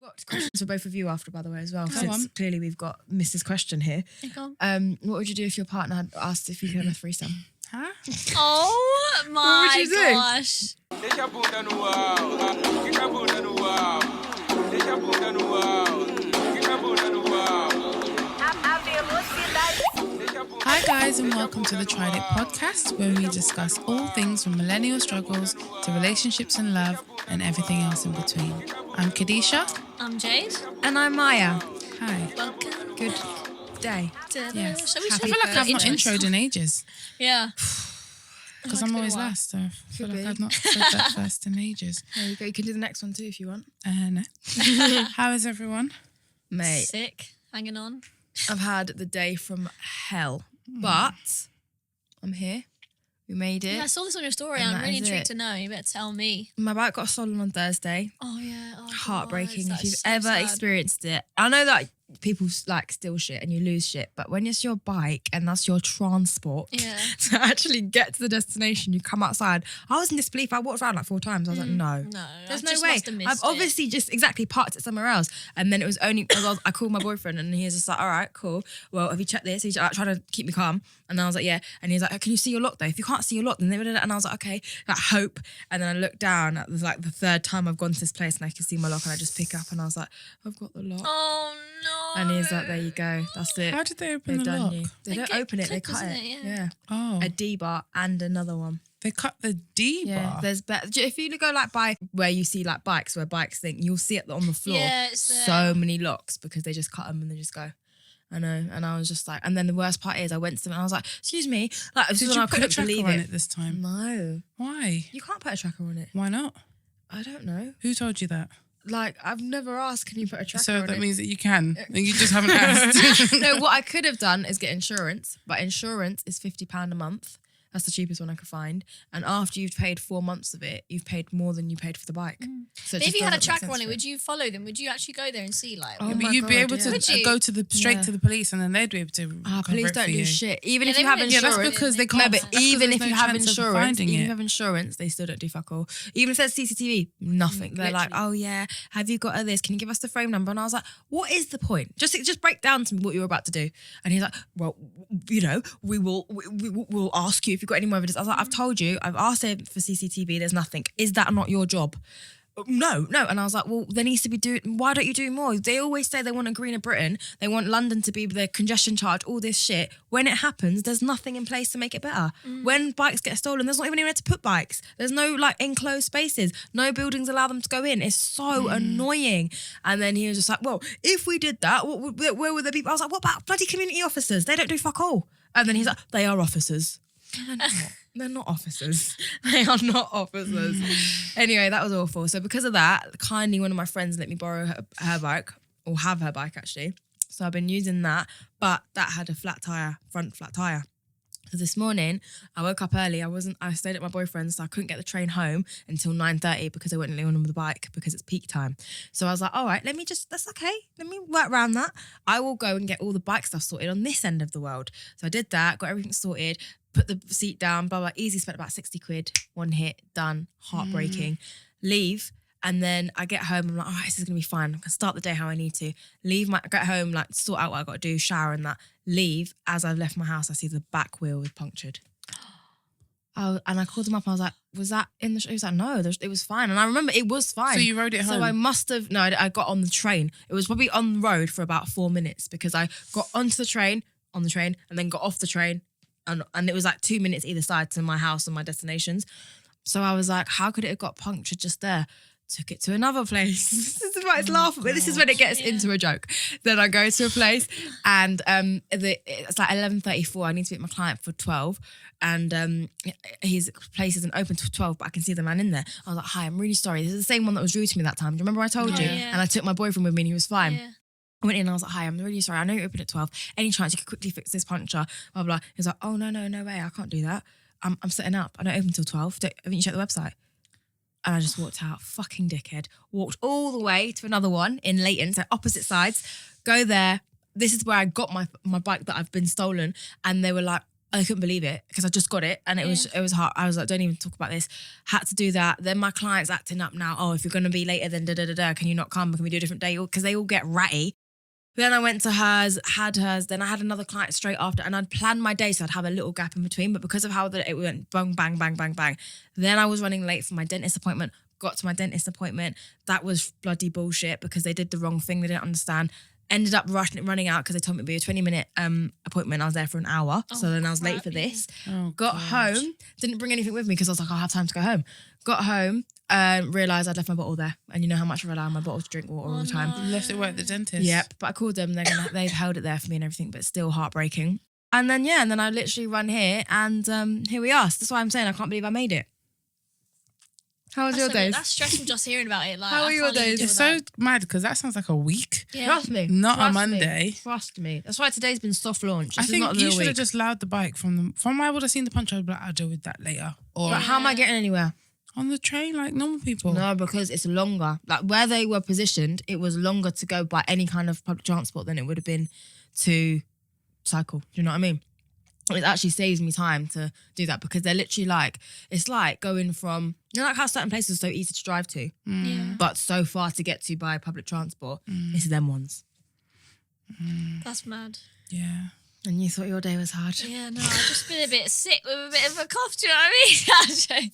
Got questions for both of you after, by the way, as well. Go Since on. clearly we've got Mrs. Question here. What would you do if your partner had asked if you could have a threesome? Huh? Oh my would you do? gosh. Hi guys, and welcome to the Tried It podcast, where we discuss all things from millennial struggles to relationships and love and everything else in between. I'm Kadisha. I'm Jade. And I'm Maya. Hi. Welcome Good day. to the Yes. Shall we I start feel like with I've not intros? introed in ages Yeah. because It's I'm been a always while. last. So I feel Could like be. I've not said that first in ages. There you go. You can do the next one too if you want. No. How is everyone? Mate, Sick. Hanging on. I've had the day from hell. But I'm here. We made it. Yeah, I saw this on your story. And I'm that really is intrigued it. to know. You better tell me. My bike got stolen on Thursday. Oh yeah. Oh, Heartbreaking. gosh, If you've that is so ever sad. experienced it. I know that people like steal shit and you lose shit, but when it's your bike and that's your transport Yeah. to actually get to the destination, you come outside. I was in disbelief. I walked around like 4 times. I was like, no. No. There's I no just way. must have missed I've obviously just exactly parked it somewhere else. And then it was only because I called my boyfriend and he was just like, all right, cool. Well, have you checked this? He's like, trying to keep me calm. And I was like, yeah. And he's like, can you see your lock though? If you can't see your lock, then they would. And I was like, okay, like hope. And then I looked down. It was like the 3rd time I've gone to this place and I could see my lock and I just pick up and I was like, I've got the lock. Oh no. And he's like, there you go. That's it. How did they open They've the done lock? you. They don't get open it. They clip, cut isn't it. it? Yeah. Yeah. Oh, A D bar and another one. they cut the D bar. Yeah, there's if you go like by where you see like bikes where bikes think you'll see it on the floor. Yeah, it's there. So many locks because they just cut them and they just go. I know, and I was just like, and then the worst part is I went to them and I was like, excuse me, like Did I you put a couldn't tracker believe on it. it this time? No, Why? you can't put a tracker on it. Why not? I don't know. Who told you that? Like I've never asked, can you put a tracker So on that it? means that you can, and you just haven't asked. No, what I could have done is get insurance, but insurance is £50 a month. That's the cheapest one I could find. And after you've paid 4 months of it, you've paid more than you paid for the bike. So it But if just you had a doesn't make tracker sense on it, for would you follow them? Would you actually go there and see like? Oh But my you'd be God, able yeah. to Would you? go to the straight Yeah. to the police, and then they'd be able to. cover Police it don't for do you. shit. Even Yeah, if they you have wouldn't. Yeah, insurance. that's because they No, can't. but that's 'cause even there's if no you have chance of insurance, finding even if it. you have insurance, they still don't do fuck all. Even if there's CCTV, nothing. They're like, oh yeah, have you got this? Can you give us the frame number? And I was like, what is the point? Just break down to me what you're about to do. And he's like, well, you know, we'll ask you if you've got any more evidence. I was like, I've told you, I've asked him for CCTV. There's nothing. Is that not your job? No. And I was like, well, there needs to be why don't you do more? They always say they want a greener Britain. They want London to be the congestion charge, all this shit. When it happens, there's nothing in place to make it better. When bikes get stolen, there's not even anywhere to put bikes. There's no like enclosed spaces. No buildings allow them to go in. It's so annoying. And then he was just like, well, if we did that, where would there be? I was like, what about bloody community officers? They don't do fuck all. And then he's like, they are officers. They're not officers. They are not officers. Anyway, that was awful. So because of that, kindly one of my friends let me borrow her bike, or have her bike actually. So I've been using that, but that had a front flat tire. So this morning, I woke up early. I stayed at my boyfriend's, so I couldn't get the train home until 9:30 because I went on with the bike because it's peak time. So I was like, all right, that's okay. Let me work around that. I will go and get all the bike stuff sorted on this end of the world. So I did that, got everything sorted, put the seat down, blah, blah, easy, spent about 60 quid, one hit, done, heartbreaking. Leave. And then I get home, I'm like, all right, this is going to be fine. I can start the day how I need to. Get home, like sort out what I got to do, shower and that. Leave. As I've left my house, I see the back wheel was punctured. And I called him up and I was like, was that in the show? He was like, no, it was fine. And I remember it was fine. So you rode it home? So I must have, no, I got on the train. It was probably on the road for about 4 minutes because I got onto the train, and then got off the train. And it was like 2 minutes either side to my house and my destinations. So I was like, how could it have got punctured just there? Took it to another place. This is why it's laughable. This is when it gets into a joke. Then I go to a place and it's like 11:34. I need to be at my client for 12. And his place isn't open till 12, but I can see the man in there. I was like, hi, I'm really sorry. This is the same one that was rude to me that time. Do you remember I told you? Yeah. And I took my boyfriend with me and he was fine. Yeah. I went in and I was like, hi, I'm really sorry. I know you're open at 12. Any chance you could quickly fix this puncture? Blah, blah. He was like, oh, no way. I can't do that. I'm setting up. I don't open till 12. Haven't you checked the website? And I just walked out. Fucking dickhead. Walked all the way to another one in Leighton, so opposite sides. Go there. This is where I got my bike that I've been stolen. And they were like, I couldn't believe it because I just got it and it was hard. I was like, don't even talk about this. Had to do that. Then my client's acting up now. Oh, if you're going to be later, then can you not come? Can we do a different day? Because they all get ratty. Then I went to hers, had hers. Then I had another client straight after and I'd planned my day so I'd have a little gap in between. But because of how it went bang, bang, bang, bang, bang. Then I was running late for my dentist appointment. Got to my dentist appointment. That was bloody bullshit because they did the wrong thing. They didn't understand. Ended up running out because they told me it'd be a 20-minute appointment. I was there for an hour. So then I was late for this. Got home, didn't bring anything with me because I was like, I'll have time to go home. Got home, realised I'd left my bottle there. And you know how much I rely on my bottle to drink water all the time. You left it at the dentist? Yep, but I called them. They've held it there for me and everything, but still heartbreaking. And then, and then I literally run here and here we are. So that's why I'm saying I can't believe I made it. How was your days? That's stressful just hearing about it. Like, how are your days? It's so mad because that sounds like a week. Yeah. Trust me. Not a Monday. Trust me. That's why today's been soft launch. I think you should have just allowed the bike from I would have seen the punch. I'd be like, I'll deal with that later. Or But how am I getting anywhere? on the train like normal people. No, because it's longer. Like where they were positioned, it was longer to go by any kind of public transport than it would have been to cycle. Do you know what I mean? It actually saves me time to do that because they're literally like, it's like going from, you know, like how certain places are so easy to drive to, but so far to get to by public transport. It's them ones. That's mad. Yeah. And you thought your day was hard? Yeah, no, I've just been a bit sick with a bit of a cough, do you know what I mean?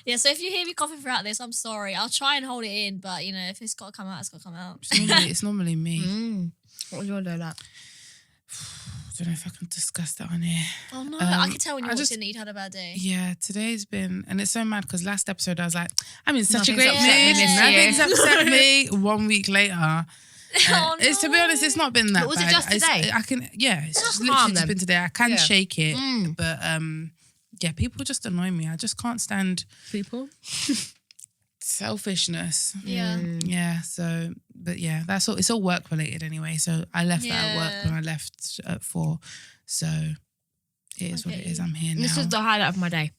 Yeah, so if you hear me coughing throughout this, I'm sorry. I'll try and hold it in, but, you know, if it's got to come out, it's got to come out. It's normally me. What was your day like? I don't know if I can discuss that on here. Oh, no, I could tell when you walked in that you'd had a bad day. Yeah, today's been, and it's so mad because last episode I was like, I'm in such a Nothing's great upset me mood. this year. Nothing's upset me. 1 week later. Oh, no. It's, to be honest, it's not been that But was it bad. just today? It's just literally calm just then. been today. I can Yeah. shake it, but yeah, people just annoy me. I just can't stand People? selfishness. Yeah. Yeah, so, but yeah, that's all. It's all work related anyway. So I left that at work Yeah. when I left at 4. So it is what it is. I'm here now. This was the highlight of my day,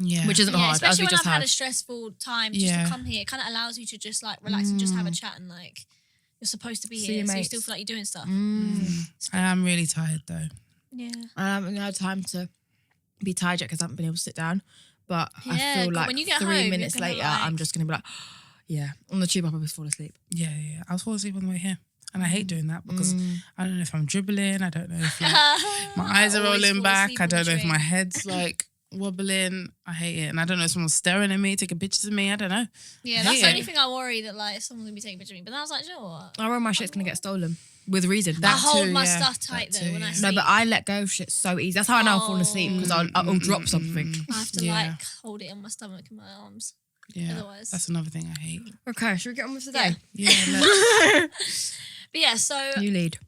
yeah, which isn't Yeah, hard, as especially we when just I've had had. a stressful time, just Yeah. to come here, it kind of allows you to just like relax and just have a chat and like you're supposed to be See here, your so you mates. still feel like you're doing stuff. I am really tired though. Yeah. I haven't had time to be tired yet because I haven't been able to sit down. But I Yeah, feel but like when you get 3 home, you're minutes gonna later, like- I'm just going to be like, yeah. On the tube, I'll probably fall asleep. Yeah. I was falling asleep on the way here. And I hate doing that because I don't know if I'm dribbling. I don't know if like, my eyes are Always rolling fall back. asleep I on the don't know if train. my head's like wobbling. I hate it. And I don't know if someone's staring at me, taking pictures of me. I don't know. Yeah, I that's hate the only it. thing I worry that like someone's gonna be taking a picture of me. But then I was like, you know what? I worry my shit's going to get stolen with reason. I That hold too, my yeah. stuff tight That though too, when I yeah. sleep. No, but I let go of shit so easy. That's how I know I'm falling asleep because I'll drop something. I have to Yeah. like hold it on my stomach and my arms. Yeah. Otherwise. That's another thing I hate. Okay, should we get on with today? Yeah. Look. But yeah, so You lead.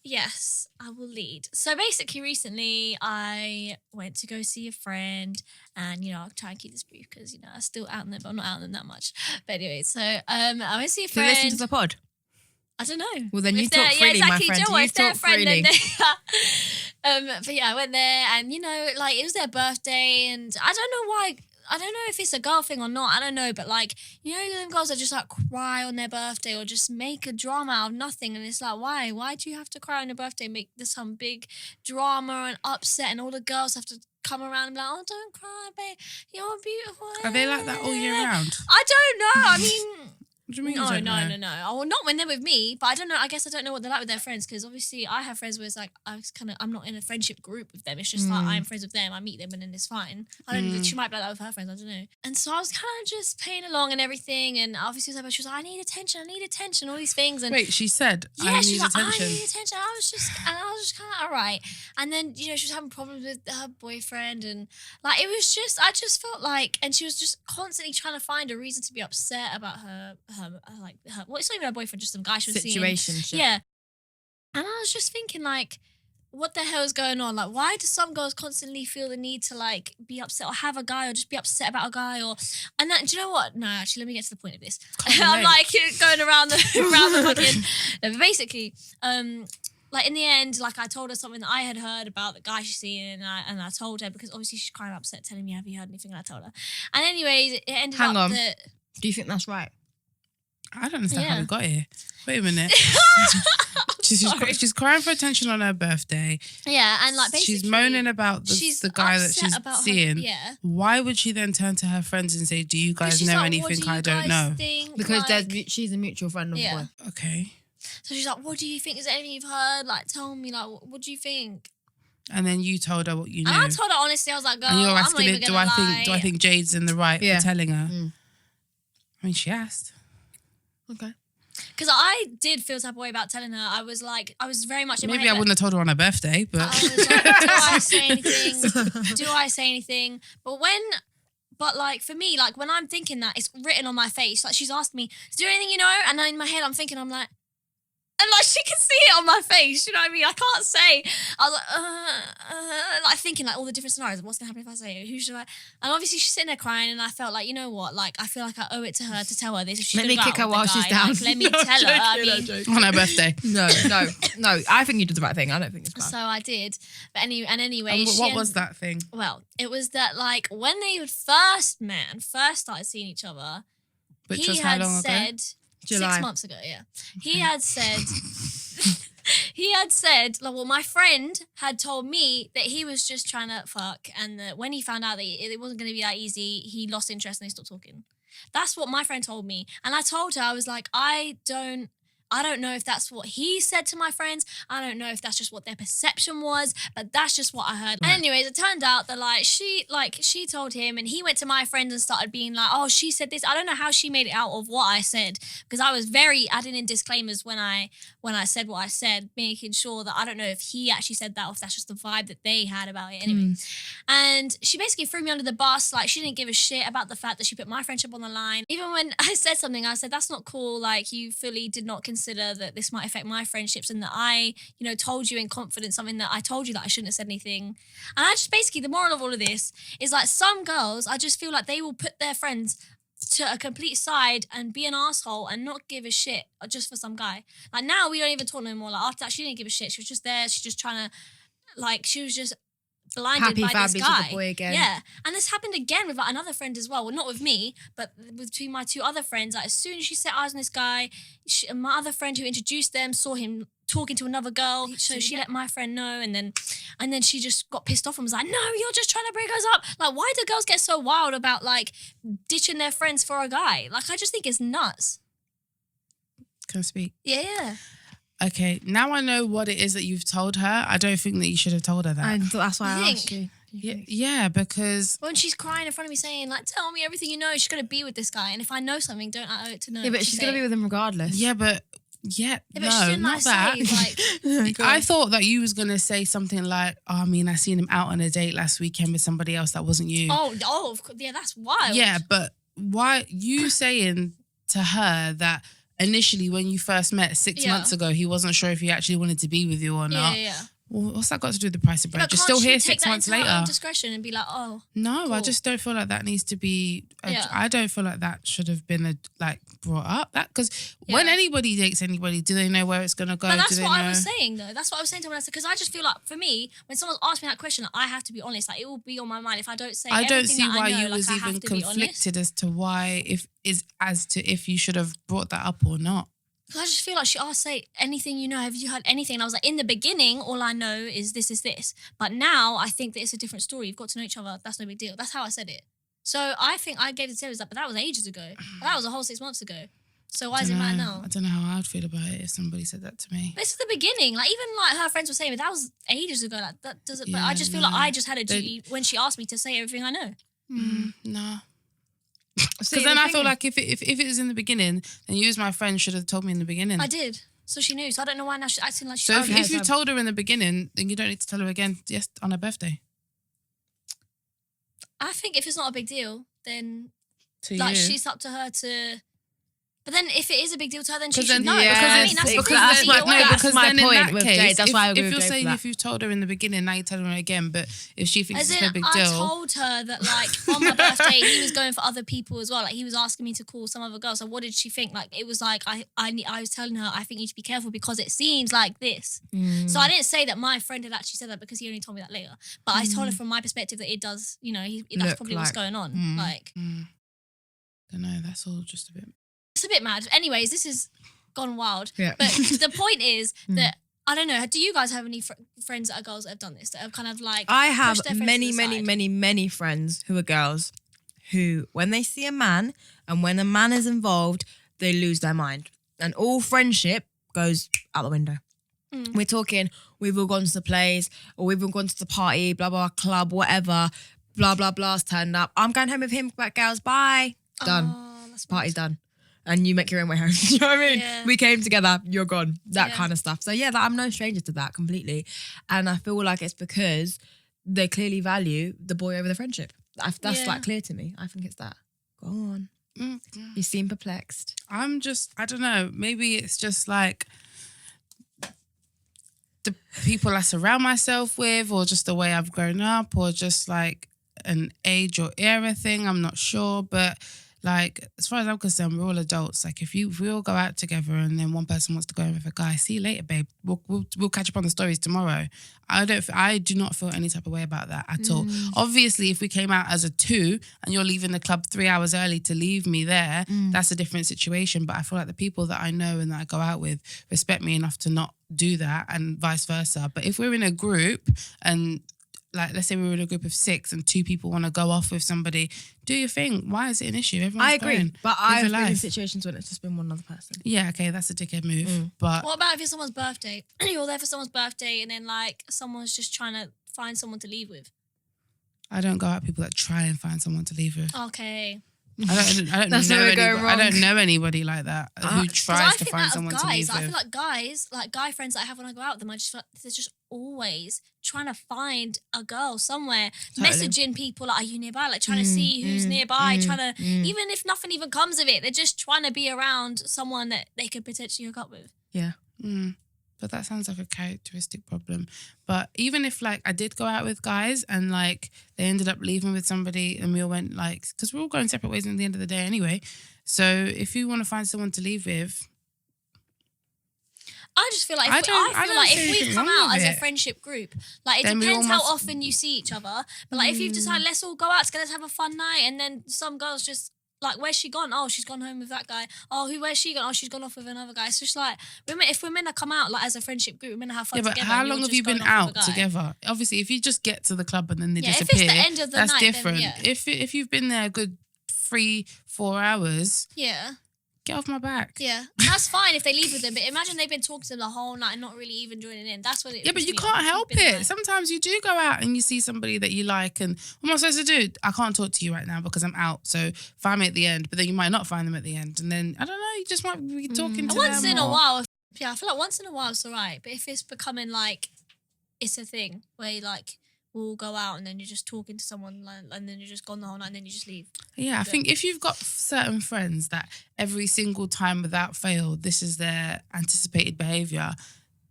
yes, I will lead. So basically, recently I went to go see a friend, and you know I'll try and keep this brief because you know I'm still out in them, but I'm not out in them that much. But anyway, so I went to see a Do you friend. listen to the pod? I don't know. Well, then you If talk they're- freely, yeah, my exactly. friend. Do you know what? You If they're a talk friend, then freely. but yeah, I went there, and you know, like it was their birthday, and I don't know why. I don't know if it's a girl thing or not. I don't know, but like you know, them girls that just like cry on their birthday or just make a drama out of nothing, and it's like, why? Why do you have to cry on your birthday? Make this some big drama and upset, and all the girls have to come around and be like, oh, don't cry, babe. You're beautiful. Are they like that all year round? I don't know. I mean. What do you mean? No. you don't know? Oh, well, not when they're with me, but I don't know. I guess I don't know what they're like with their friends because obviously I have friends where it's like I'm not in a friendship group with them. It's just like I'm friends with them. I meet them and then it's fine. I don't know. She might be like that with her friends. I don't know. And so I was kind of just playing along and everything. And obviously she was like, I need attention, all these things. And Wait, she said, yeah, I she need was like, attention. I need attention. I was just kind of all right. And then, you know, she was having problems with her boyfriend. And like, it was just, I just felt like, and she was just constantly trying to find a reason to be upset about her well, it's not even her boyfriend, just some guy she was Situation seeing. shit. Yeah. And I was just thinking, like, what the hell is going on? Like, why do some girls constantly feel the need to, like, be upset or have a guy or just be upset about a guy? And that, do you know what? No, actually, let me get to the point of this. I'm, like, going around the fucking... No, but basically, like, in the end, like, I told her something that I had heard about the guy she's seeing, and I told her, because obviously she's kind of upset telling me, have you heard anything? And I told her. And anyways, it ended Hang up on. that... Do you think that's right? I don't understand how Yeah. we got here. Wait a minute. She's crying for attention on her birthday. Yeah, and like basically she's moaning about the guy that she's seeing. Yeah. Why would she then turn to her friends and say, "Do you guys know anything I don't know?" Because she's a mutual friend of the boy. Okay. So she's like, "What do you think? Is there anything you've heard? Like, tell me. Like, what do you think?" And then you told her what you knew. And I told her honestly. I was like, "Girl, and you're I'm asking not even gonna lie." Do I think Jade's in the right for telling her? Mm. I mean, she asked. Okay. Because I did feel type of way about telling her. I was very much in my Maybe head I wouldn't have told her on her birthday, but I was like, do I say anything? Do I say anything? But like for me, like when I'm thinking that, it's written on my face. Like she's asked me, is there anything you know? And then in my head, I'm like, and like she can see it on my face, you know what I mean? I can't say. I was like thinking like all the different scenarios. What's gonna happen if I say it? Who should I? And obviously she's sitting there crying, and I felt like, you know what? Like I feel like I owe it to her to tell her this. If she's let me kick her while she's down. Like, let me tell her. I mean, on her birthday. No. I think you did the right thing. I don't think it's bad. So I did. But anyway, what was that thing? Well, it was that like when they had first started seeing each other, Which was how long ago? July. 6 months ago, yeah. He had said, like, well, my friend had told me that he was just trying to fuck, and that when he found out that it wasn't going to be that easy, he lost interest and they stopped talking. That's what my friend told me. And I told her, I was like, I don't know if that's what he said to my friends. I don't know if that's just what their perception was, but that's just what I heard. Right. And anyways, it turned out that she told him, and he went to my friends and started being like, oh, she said this. I don't know how she made it out of what I said, because I was very adding in disclaimers when I said what I said, making sure that I don't know if he actually said that or if that's just the vibe that they had about it anyway. And she basically threw me under the bus. Like she didn't give a shit about the fact that she put my friendship on the line. Even when I said something, I said, that's not cool. Like you fully did not consider that this might affect my friendships, and that I, told you in confidence something that I told you that I shouldn't have said anything. And I just basically, the moral of all of this is like some girls, I just feel like they will put their friends to a complete side and be an asshole and not give a shit just for some guy. Like now we don't even talk no more. Like after that, she didn't give a shit. She was just there. She's just trying to, like, she was just blinded by this guy. With the boy again. Yeah. And this happened again with like another friend as well. Well, not with me, but between my two other friends. Like as soon as she set eyes on this guy, my other friend who introduced them saw him talking to another girl. So she let my friend know, and then she just got pissed off and was like, no, you're just trying to break us up. Like, why do girls get so wild about like ditching their friends for a guy? Like, I just think it's nuts. Can I speak? Yeah. Okay, now I know what it is that you've told her. I don't think that you should have told her that. And that's why I asked you. Yeah, because when she's crying in front of me saying like, tell me everything you know, she's gonna be with this guy, and if I know something, don't I owe it to know? Yeah, but she's gonna be with him regardless. Yeah, but no, not that. Like, I thought that you was gonna say something like, oh, I mean, I seen him out on a date last weekend with somebody else that wasn't you. Oh, of course, yeah, that's wild. Yeah, but why you saying to her that initially when you first met 6 months ago, he wasn't sure if he actually wanted to be with you or not? Yeah. Well, what's that got to do with the price of bread? But You're still here 6 months later. Own discretion and be like, oh. No, cool. I just don't feel like that needs to be. I don't feel like that should have been brought up. That because when anybody dates anybody, do they know where it's gonna go? But that's what I was saying though. That's what I was saying to her when I said, because I just feel like for me, when someone asks me that question, I have to be honest. Like it will be on my mind if I don't say. I don't see that why I know, you was like, even conflicted as to why if you should have brought that up or not. I just feel like she asked, say anything you know. Have you heard anything? And I was like, in the beginning, all I know is this. But now I think that it's a different story. You've got to know each other. That's no big deal. That's how I said it. So I think I gave the series up, but that was ages ago. That was a whole 6 months ago. So why does it matter now? I don't know how I'd feel about it if somebody said that to me. This is the beginning. Like even like her friends were saying, but that was ages ago. Like that doesn't. But I just feel like I just had a duty when she asked me to say everything I know. No. Because then I feel like if it was in the beginning, then you as my friend should have told me in the beginning. I did. So she knew. So I don't know why now she's acting like she's... So if you told her in the beginning, then you don't need to tell her again on her birthday. I think if it's not a big deal, then she's up to her to... But then if it is a big deal to her, then she should know. That's my point with Jade. That's why I agree with Jade. If you're saying if you've told her in the beginning, now you're telling her again, but if she thinks it's no big deal... I told her that like on my birthday, he was going for other people as well. Like he was asking me to call some other girl. So what did she think? Like it was like, I was telling her, I think you should be careful because it seems like this. So I didn't say that my friend had actually said that because he only told me that later. But I told her from my perspective that it does, that's probably what's going on. Like... I don't know, that's all just a bit... It's a bit mad. Anyways, this is gone wild. Yeah. But the point is that, I don't know, do you guys have any friends that are girls that have done this? That have kind of like I have pushed their friends many, to the many, side? many, many friends who are girls who, when they see a man and when a man is involved, they lose their mind. And all friendship goes out the window. We're talking, we've all gone to the place or we've all gone to the party, blah, blah, club, whatever, blah, blah, blah's turned up. I'm going home with him, but girls, bye. Done. Oh, that's Party's done. And you make your own way home. You know what I mean? Yeah. We came together, you're gone. That Yeah. kind of stuff. So yeah, I'm no stranger to that completely. And I feel like it's because they clearly value the boy over the friendship. That's Yeah. like clear to me. I think it's that. Go on. You seem perplexed. I don't know, maybe it's just like the people I surround myself with, or just the way I've grown up, or just like an age or era thing. I'm not sure, but like as far as I'm concerned, we're all adults. Like if we all go out together and then one person wants to go in with a guy, see you later, babe. We'll catch up on the stories tomorrow. I do not feel any type of way about that at all. Obviously, if we came out as a two and you're leaving the club 3 hours early to leave me there, that's a different situation. But I feel like the people that I know and that I go out with respect me enough to not do that, and vice versa. But if we're in a group and like, let's say we were in a group of 6 and 2 people want to go off with somebody, do your thing. Why is it an issue? Everyone's I agree. grown. But Live I've your been in life. situations when it's just been one other person. Yeah, okay, that's a dickhead move. But What about if it's someone's birthday? You're there for someone's birthday and then like someone's just trying to find someone to leave with. I don't go out with people that try and find someone to leave with. Okay. I don't That's know where we're going anybody. I don't wrong. know anybody like that who 'Cause tries I to think find that of someone to guys, leave I feel with. like guys, like guy friends that I have when I go out with them, I just feel like they're just always trying to find a girl somewhere, Totally. messaging people like, are you nearby? Like trying to see who's nearby, trying to, even if nothing even comes of it, they're just trying to be around someone that they could potentially hook up with. Yeah. But that sounds like a characteristic problem. But even if like I did go out with guys and like they ended up leaving with somebody and we all went like, because we're all going separate ways at the end of the day anyway. So if you want to find someone to leave with, I just feel like I if don't see we anything come wrong out with as a it. friendship group, like it Then we depends all how must- often you see each other. But like if you decide let's all go out together, let's have a fun night, and then some girls just like, where's she gone? Oh, she's gone home with that guy. Oh, where's she gone? Oh, she's gone off with another guy. It's just like if we're meant to come out like as a friendship group, we're meant to have fun yeah, but together. how and long you're have just you been going off with a out guy. together? Obviously, if you just get to the club and then they Yeah, if it's disappear, the end of the that's night, then different. yeah. If you've been there a good 3-4 hours, Yeah. get off my back. Yeah, that's fine if they leave with them. But imagine they've been talking to them the whole night and not really even joining in. That's what it. Yeah, but pisses you me can't off. help You've been it. like- Sometimes you do go out and you see somebody that you like, and what am I supposed to do? I can't talk to you right now because I'm out. So find me at the end, but then you might not find them at the end, and then I don't know. You just might be talking to Once them. in a or- while, yeah, I feel like once in a while it's alright. But if it's becoming like, it's a thing where you like we'll go out and then you're just talking to someone like, and then you're just gone the whole night and then you just leave. Yeah, I think if you've got certain friends that every single time without fail, this is their anticipated behaviour,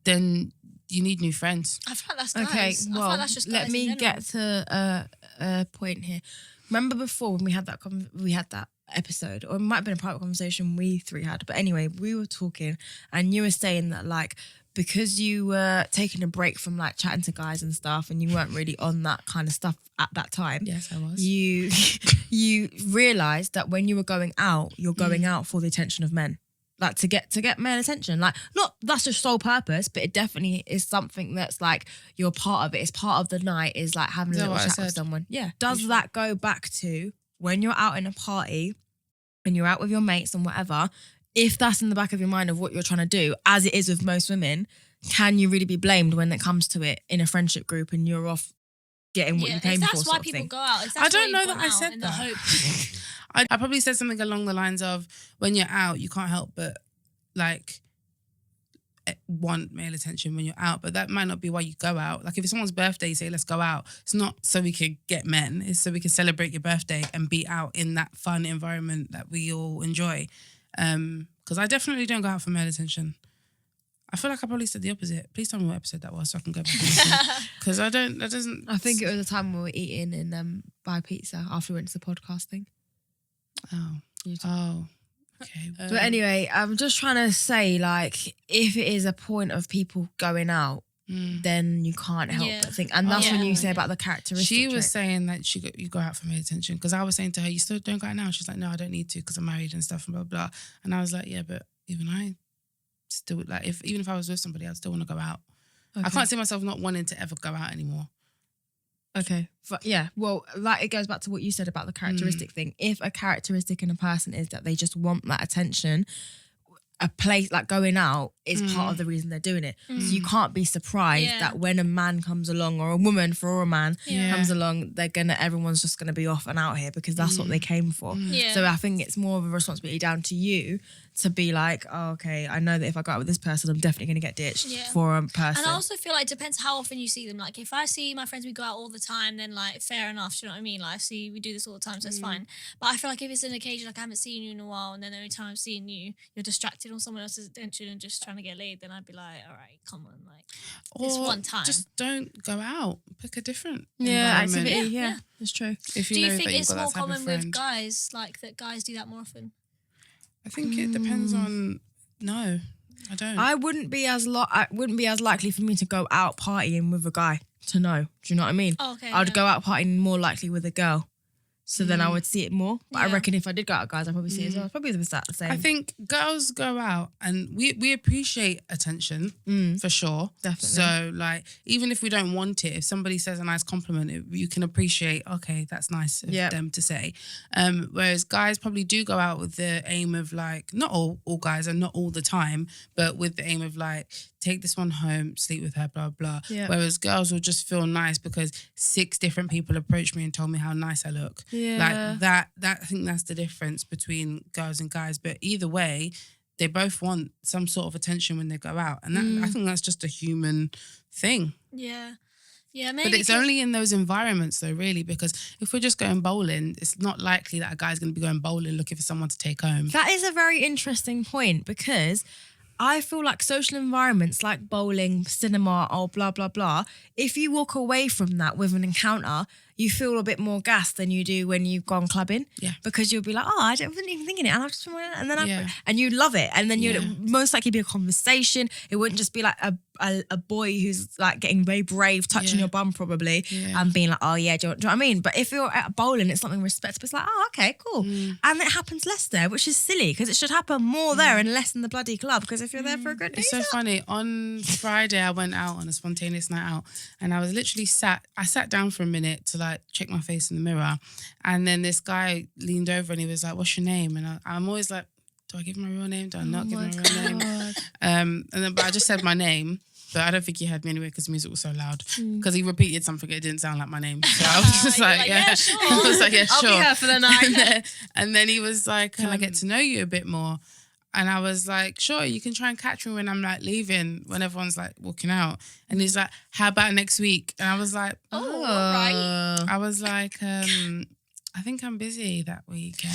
then you need new friends. I feel like that's guys. Okay, I feel well, like that's just let guys in me general. get to a point here. Remember before when we had that episode, or it might have been a private conversation we 3 had, but anyway, we were talking and you were saying that like, because you were taking a break from like chatting to guys and stuff and you weren't really on that kind of stuff at that time. Yes, I was. You realised that when you were going out, you're going out for the attention of men. Like to get male attention. Like not that's your sole purpose, but it definitely is something that's like you're part of it. It's part of the night is like having a Is that little what I chat with said? someone. Yeah. Does that go back to when you're out in a party and you're out with your mates and whatever, if that's in the back of your mind of what you're trying to do, as it is with most women, can you really be blamed when it comes to it in a friendship group and you're off getting what you came if for? that's why sort of people thing? go out. If I that's don't why know you've that gone I out said in the that. hope. I probably said something along the lines of when you're out, you can't help but like want male attention when you're out, but that might not be why you go out. Like if it's someone's birthday, you say let's go out. It's not so we can get men. It's so we can celebrate your birthday and be out in that fun environment that we all enjoy. Because I definitely don't go out for male attention. I feel like I probably said the opposite. Please tell me what episode that was so I can go back and listen. Because I don't. That doesn't. I think it was a time we were eating in buy pizza after we went to the podcast thing. Oh. Okay. But anyway, I'm just trying to say, like, if it is a point of people going out, then you can't help Yeah. but think. And that's when Yeah. you say about the characteristics. She was saying that you go out for male attention because I was saying to her, you still don't go out now? She's like, no, I don't need to because I'm married and stuff and blah, blah. And I was like, yeah, but even I still like even if I was with somebody, I'd still want to go out. Okay. I can't see myself not wanting to ever go out anymore. Okay. Yeah. Well, like it goes back to what you said about the characteristic thing. If a characteristic in a person is that they just want that attention, a place like going out is part of the reason they're doing it. So you can't be surprised that when a man comes along or a woman for a man comes along, everyone's just gonna be off and out here because that's what they came for. So I think it's more of a responsibility down to you to be like, oh, okay, I know that if I go out with this person, I'm definitely going to get ditched for a person. And I also feel like it depends how often you see them. Like if I see my friends, we go out all the time, then like fair enough, do you know what I mean? Like we do this all the time, so it's fine. But I feel like if it's an occasion, like I haven't seen you in a while, and then the only time I'm seeing you, you're distracted on someone else's attention and just trying to get laid, then I'd be like, all right, come on, like it's one time. Just don't go out. Pick a different activity. environment. Yeah, it's true. If you do you know think that it's you've got more that type of common with friend. guys, like that guys do that more often? I think it depends on. No, I don't. I wouldn't be as likely for me to go out partying with a guy to know. Do you know what I mean? Oh, okay, I'd go out partying more likely with a girl. So then I would see it more. But I reckon if I did go out with guys, I'd probably see it as well. It's probably the same. I think girls go out and we appreciate attention for sure. Definitely. So like, even if we don't want it, if somebody says a nice compliment, you can appreciate, okay, that's nice of them to say. Whereas guys probably do go out with the aim of like, not all guys and not all the time, but with the aim of like, take this one home, sleep with her, blah, blah. Yeah. Whereas girls will just feel nice because 6 different people approached me and told me how nice I look. Yeah. Like that I think that's the difference between girls and guys. But either way, they both want some sort of attention when they go out. And that, I think that's just a human thing. Yeah. Yeah, maybe. But it's only in those environments though, really, because if we're just going bowling, it's not likely that a guy's going to be going bowling looking for someone to take home. That is a very interesting point because I feel like social environments like bowling, cinema, or blah, blah, blah, if you walk away from that with an encounter, you feel a bit more gassed than you do when you've gone clubbing. Yeah. Because you'll be like, oh, I wasn't even thinking it. And I've just, and then and you love it. And then you'd most likely be a conversation. It wouldn't just be like a boy who's like getting very brave, touching your bum probably and being like, oh yeah, do you know what I mean? But if you're at bowling, it's something respectable. It's like, oh, okay, cool. And it happens less there, which is silly because it should happen more there and less in the bloody club because if you're there for a good day. It's so funny. On Friday, I went out on a spontaneous night out and I was literally sat down for a minute to like check my face in the mirror. And then this guy leaned over and he was like, what's your name? And I'm always like, do I give my real name? Do I not give my real name? But I just said my name. But I don't think he heard me anyway because the music was so loud. Because he repeated something, it didn't sound like my name. So I was just like, yeah, sure. I was like, yeah, sure. I'll be here for the night. and then he was like, can I get to know you a bit more? And I was like, sure, you can try and catch me when I'm like leaving, when everyone's like walking out. And he's like, how about next week? And I was like, oh, right. I was like, I think I'm busy that weekend.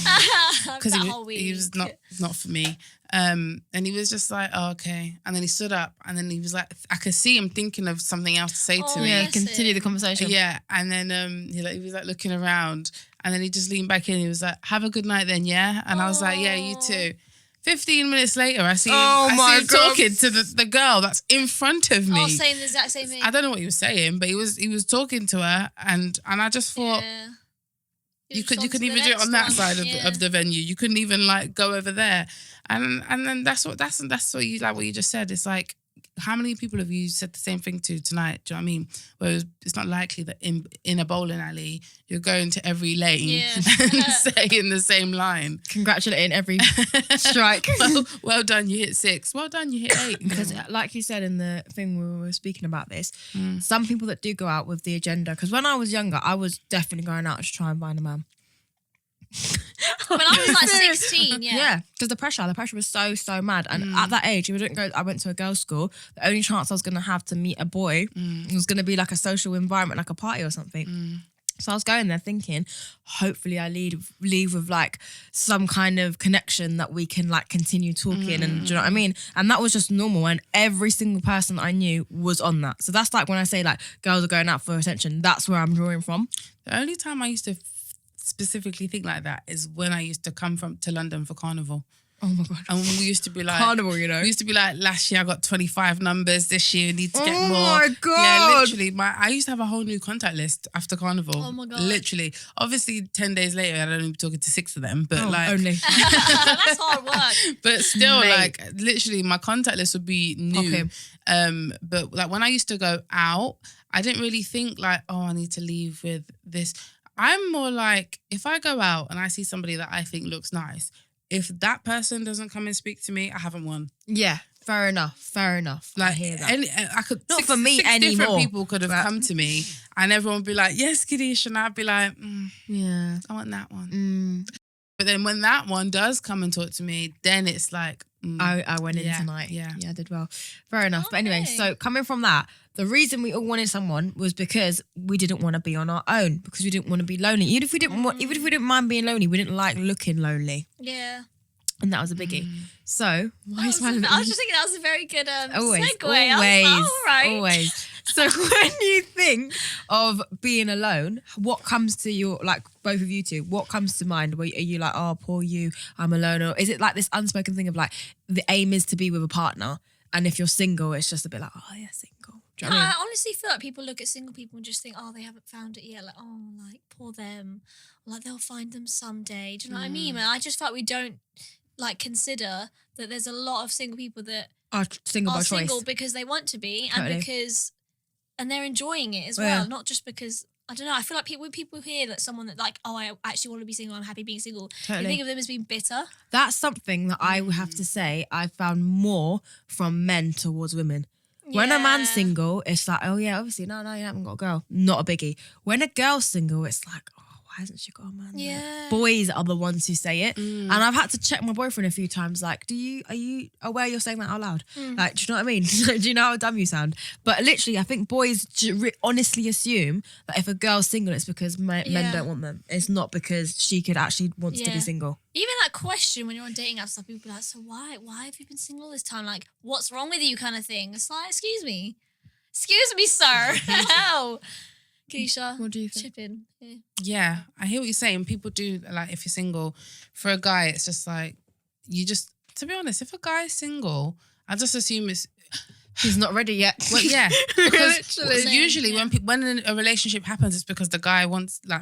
Because he was not for me. And he was just like, oh, okay. And then he stood up and then he was like, I could see him thinking of something else to say to me. Yeah, continue the conversation. Yeah. And then he was like looking around and then he just leaned back in. He was like, have a good night then, yeah? And I was like, yeah, you too. 15 minutes later, I see him talking to the girl that's in front of me. Oh, saying the exact same thing. I don't know what he was saying, but he was talking to her and I just thought... Yeah. You couldn't even do it on that side of the venue. You couldn't even like go over there, and then that's what you like what you just said. It's like, how many people have you said the same thing to tonight? Do you know what I mean? Whereas it's not likely that in a bowling alley you're going to every lane and saying the same line, congratulating every strike. Well done, you hit 6. Well done, you hit 8. Because like you said in the thing we were speaking about this, some people that do go out with the agenda. Because when I was younger, I was definitely going out to try and find a man. When I was like 16, yeah, because the pressure was so mad, and at that age, I went to a girls' school. The only chance I was going to have to meet a boy was going to be like a social environment, like a party or something. So I was going there thinking, hopefully I leave with like some kind of connection that we can like continue talking and do you know what I mean? And that was just normal, and every single person that I knew was on that. So that's like when I say like girls are going out for attention, that's where I'm drawing from. The only time I used to specifically think like that is when I used to come to London for carnival. Oh my God. And we used to be like, Carnival, you know. We used to be like, last year I got 25 numbers. This year I need to get more. Oh my God. Yeah, literally. I used to have a whole new contact list after Carnival. Oh my God. Literally. Obviously, 10 days later, I'd only be talking to 6 of them. But only. That's hard work. But still, Mate. like, literally, my contact list would be new. But like when I used to go out, I didn't really think like, oh, I need to leave with this. I'm more like, if I go out and I see somebody that I think looks nice, if that person doesn't come and speak to me, I haven't won. Yeah, fair enough. Like, I hear that. I could Not for me six anymore, different people could have but- come to me, and everyone would be like, "Yes, Kadisha," and I'd be like, Yeah. "I want that one." But then when that one does come and talk to me, then it's like, I went in yeah, tonight. yeah. I did well. Fair enough. But anyway, Okay. so coming from that, the reason we all wanted someone was because we didn't want to be on our own, because we didn't want to be lonely. Even if we didn't mind being lonely, we didn't like looking lonely. Yeah. And that was a biggie. So why are you I was smiling at I me? was just thinking that was a very good Always, segue. I was like, all right. always. So when you think of being alone, what comes to your, like both of you two, what comes to mind? Are you like, oh, poor you, I'm alone? Or is it like this unspoken thing of like, the aim is to be with a partner, and if you're single, it's just a bit like, oh yeah, single. Do you know what I mean? I honestly feel like people look at single people and just think, oh, they haven't found it yet. Like, oh, like, poor them. Like, they'll find them someday. Do you know what I mean? And I just felt we don't, like, consider that there's a lot of single people that Are single are by single choice. because they want to be Totally. and they're enjoying it as Oh, well. yeah. Not just because, I don't know, I feel like when people hear that someone that like, oh, I actually want to be single, I'm happy being single, Totally. they think of them as being bitter. That's something that I would have to say I found more from men towards women. When a man's Yeah. single, it's like, oh yeah, obviously, no, you haven't got a girl. Not a biggie. When a girl's single, it's like, oh, why hasn't she got a man? yet? Yeah. Boys are the ones who say it. And I've had to check my boyfriend a few times, like, are you aware you're saying that out loud? Like, do you know what I mean? Do you know how dumb you sound? But literally, I think boys honestly assume that if a girl's single, it's because men Yeah. don't want them. It's not because she could actually wants to be Yeah. single. Even that question when you're on dating apps, stuff, people be like, so why have you been single all this time? Like, what's wrong with you kind of thing? It's like, excuse me, sir. Hell. Keisha, What do you think? chip in. Yeah. Yeah, I hear what you're saying. People do, like, if you're single, for a guy, it's just like, you just, to be honest, if a guy's single, I just assume it's, He's not ready yet. well, yeah. Because Literally. usually when a relationship happens, it's because the guy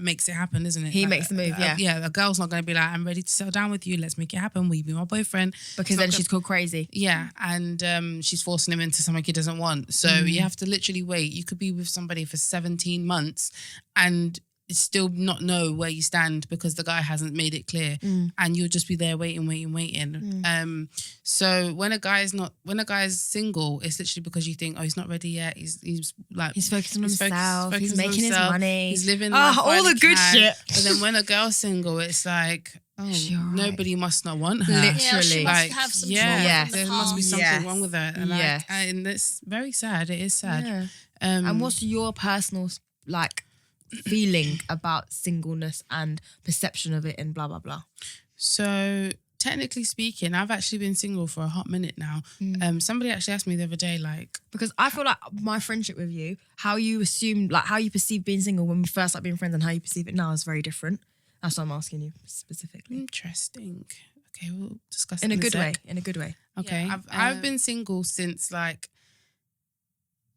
makes it happen, isn't it? He Like, makes the move, yeah. Yeah, a girl's not going to be like, I'm ready to settle down with you. Let's make it happen. Will you be my boyfriend? Because then she's called crazy. Yeah, and she's forcing him into something he doesn't want. So you have to literally wait. You could be with somebody for 17 months and still not know where you stand because the guy hasn't made it clear, and you'll just be there waiting. So when a guy's single, it's literally because you think, oh, he's not ready yet. He's like He's focusing on he's himself. focusing He's on making his himself, money. He's living Ah, life all while the he good can. shit. But then when a girl's single, it's like, oh, You're right. nobody must not want her. Literally. Yeah, she must Like, have some yeah, Yes. from the there must be past. something Yes. wrong with her, and, Yes. and it's very sad. It is sad. Yeah. And what's your personal like feeling about singleness and perception of it and blah blah blah? So technically speaking, I've actually been single for a hot minute now. Somebody actually asked me the other day, like, Because I feel like my friendship with you, how you assumed, like how you perceive being single when we first started being friends and how you perceive it now is very different. That's why I'm asking you specifically. interesting. Okay, we'll discuss In it a good way. sec. In a good way. Okay, Yeah. I've been single since like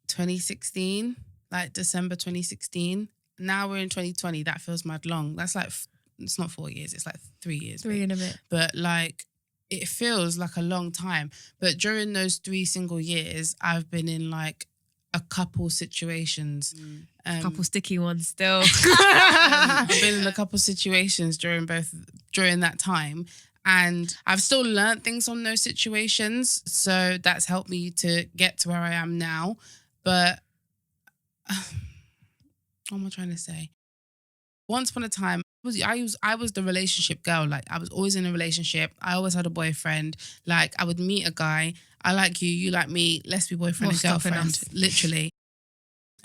2016, like December 2016. Now we're in 2020. That feels mad long. That's like, it's not 4 years. It's like 3 years. 3 and a bit. But like, it feels like a long time. But during those 3 single years, I've been in like a couple situations. Couple sticky ones still. I've been in a couple situations during that time. And I've still learned things on those situations. So that's helped me to get to where I am now. But what am I trying to say? Once upon a time, I was the relationship girl. Like, I was always in a relationship. I always had a boyfriend. Like, I would meet a guy. I like you, you like me. Let's be boyfriend What's and stopping girlfriend. us? Literally.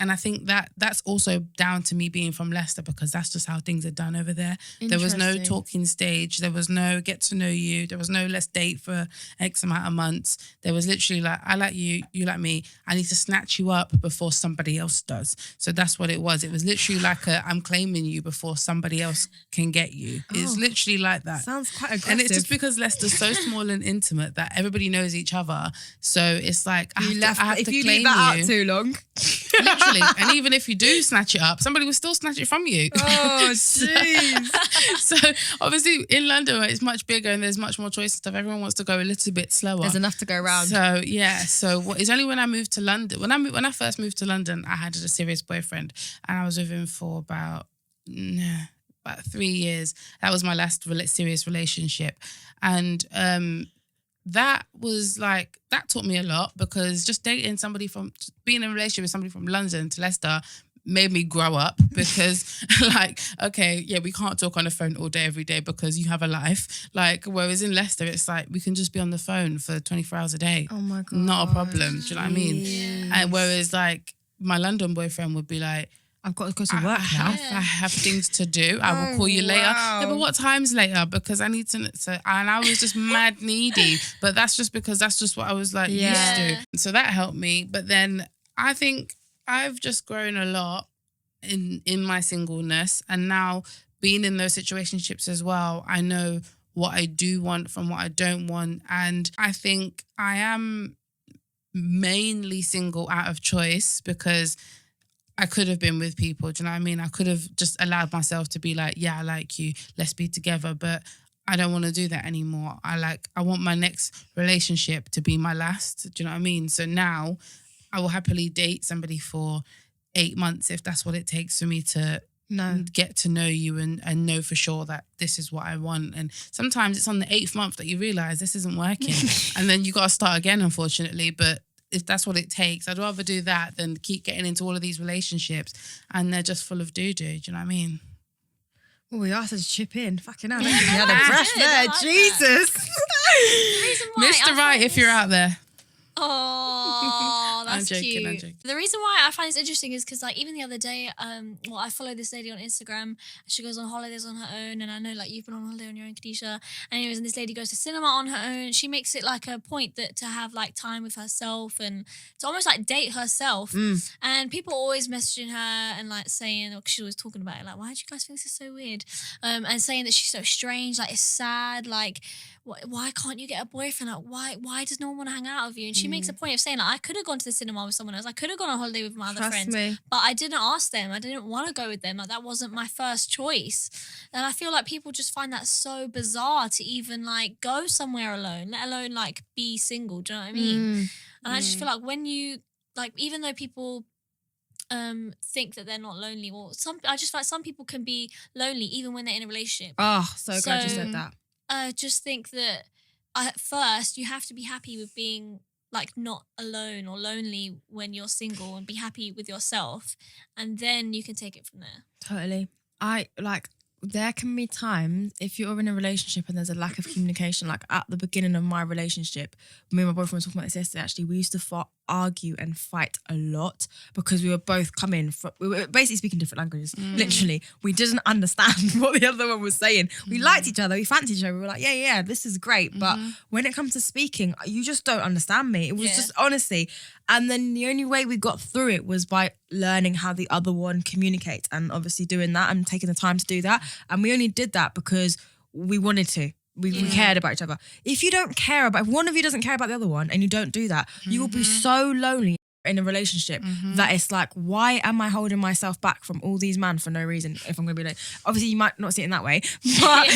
And I think that's also down to me being from Leicester, because that's just how things are done over there. There was no talking stage. There was no get to know you. There was no let's date for X amount of months. There was literally like, I like you, you like me. I need to snatch you up before somebody else does. So that's what it was. It was literally like I'm claiming you before somebody else can get you. It's literally like that. Sounds quite aggressive. And it's just because Leicester's so small and intimate that everybody knows each other. So it's like, I have to if you claim leave that you. out too long. Literally. And even if you do snatch it up, somebody will still snatch it from you. Oh, jeez. So obviously in London, where it's much bigger and there's much more choice and stuff, everyone wants to go a little bit slower. There's enough to go around. So yeah, it's only when I moved to London, when I first moved to London, I had a serious boyfriend and I was with him for about 3 years. That was my last serious relationship. And that was like, that taught me a lot, because just being in a relationship with somebody from London to Leicester made me grow up, because like, okay, yeah, we can't talk on the phone all day, every day, because you have a life. Like, whereas in Leicester, it's like, we can just be on the phone for 24 hours a day. Oh my God. Not a problem. Do you know what I mean? Yes. And whereas like my London boyfriend would be like, I've got to go to work now. I have things to do. I will call you later. wow. Yeah, but what time's later? Because I need to. And I was just mad needy. But that's just because that's just what I was like used to. So that helped me. But then I think I've just grown a lot in my singleness. And now being in those situationships as well, I know what I do want from what I don't want. And I think I am mainly single out of choice, because I could have been with people. Do you know what I mean? I could have just allowed myself to be like, yeah, I like you, let's be together. But I don't want to do that anymore. I want my next relationship to be my last. Do you know what I mean? So now I will happily date somebody for 8 months if that's what it takes for me to get to know you and know for sure that this is what I want. And sometimes it's on the 8th month that you realise this isn't working. And then you got to start again, unfortunately. But if that's what it takes, I'd rather do that than keep getting into all of these relationships and they're just full of doo-doo. Do you know what I mean? Well, we asked her to chip in. Fucking hell. You had a brush there. like Jesus. The reason why Mr. Right, if you're out there. Oh, that's I'm joking, cute. I'm joking. The reason why I find this interesting is because, like, even the other day, I follow this lady on Instagram. And she goes on holidays on her own, and I know, like, you've been on holiday on your own, Kadisha. Anyways, and this lady goes to cinema on her own. She makes it like a point that to have like time with herself and to almost like date herself. And people always messaging her and like saying, or she's always talking about it, like, why do you guys think this is so weird? And saying that she's so strange, like it's sad, like why can't you get a boyfriend? Like why does no one want to hang out with you? And she makes a point of saying, like, I could have gone to the cinema with someone else. I could have gone on holiday with my other friends. But I didn't ask them. I didn't want to go with them. Like, that wasn't my first choice. And I feel like people just find that so bizarre to even like go somewhere alone, let alone like be single. Do you know what I mean? And I just feel like when you like, even though people think that they're not lonely, or I just feel like some people can be lonely even when they're in a relationship. Oh, so glad you said that. I just think that at first you have to be happy with being like not alone or lonely when you're single, and be happy with yourself, and then you can take it from there. Totally. There can be times if you're in a relationship and there's a lack of communication, like at the beginning of my relationship, me and my boyfriend were talking about this yesterday, actually, we used to argue and fight a lot because we were both we were basically speaking different languages. Literally, we didn't understand what the other one was saying. We liked each other, we fancied each other, we were like, yeah, this is great. But when it comes to speaking, you just don't understand me. It was just, honestly. And then the only way we got through it was by learning how the other one communicates, and obviously doing that and taking the time to do that. And we only did that because we wanted to. We cared about each other. If you don't care about, if one of you doesn't care about the other one and you don't do that, you will be so lonely in a relationship that it's like, why am I holding myself back from all these men for no reason? If I'm going to be like, obviously you might not see it in that way, but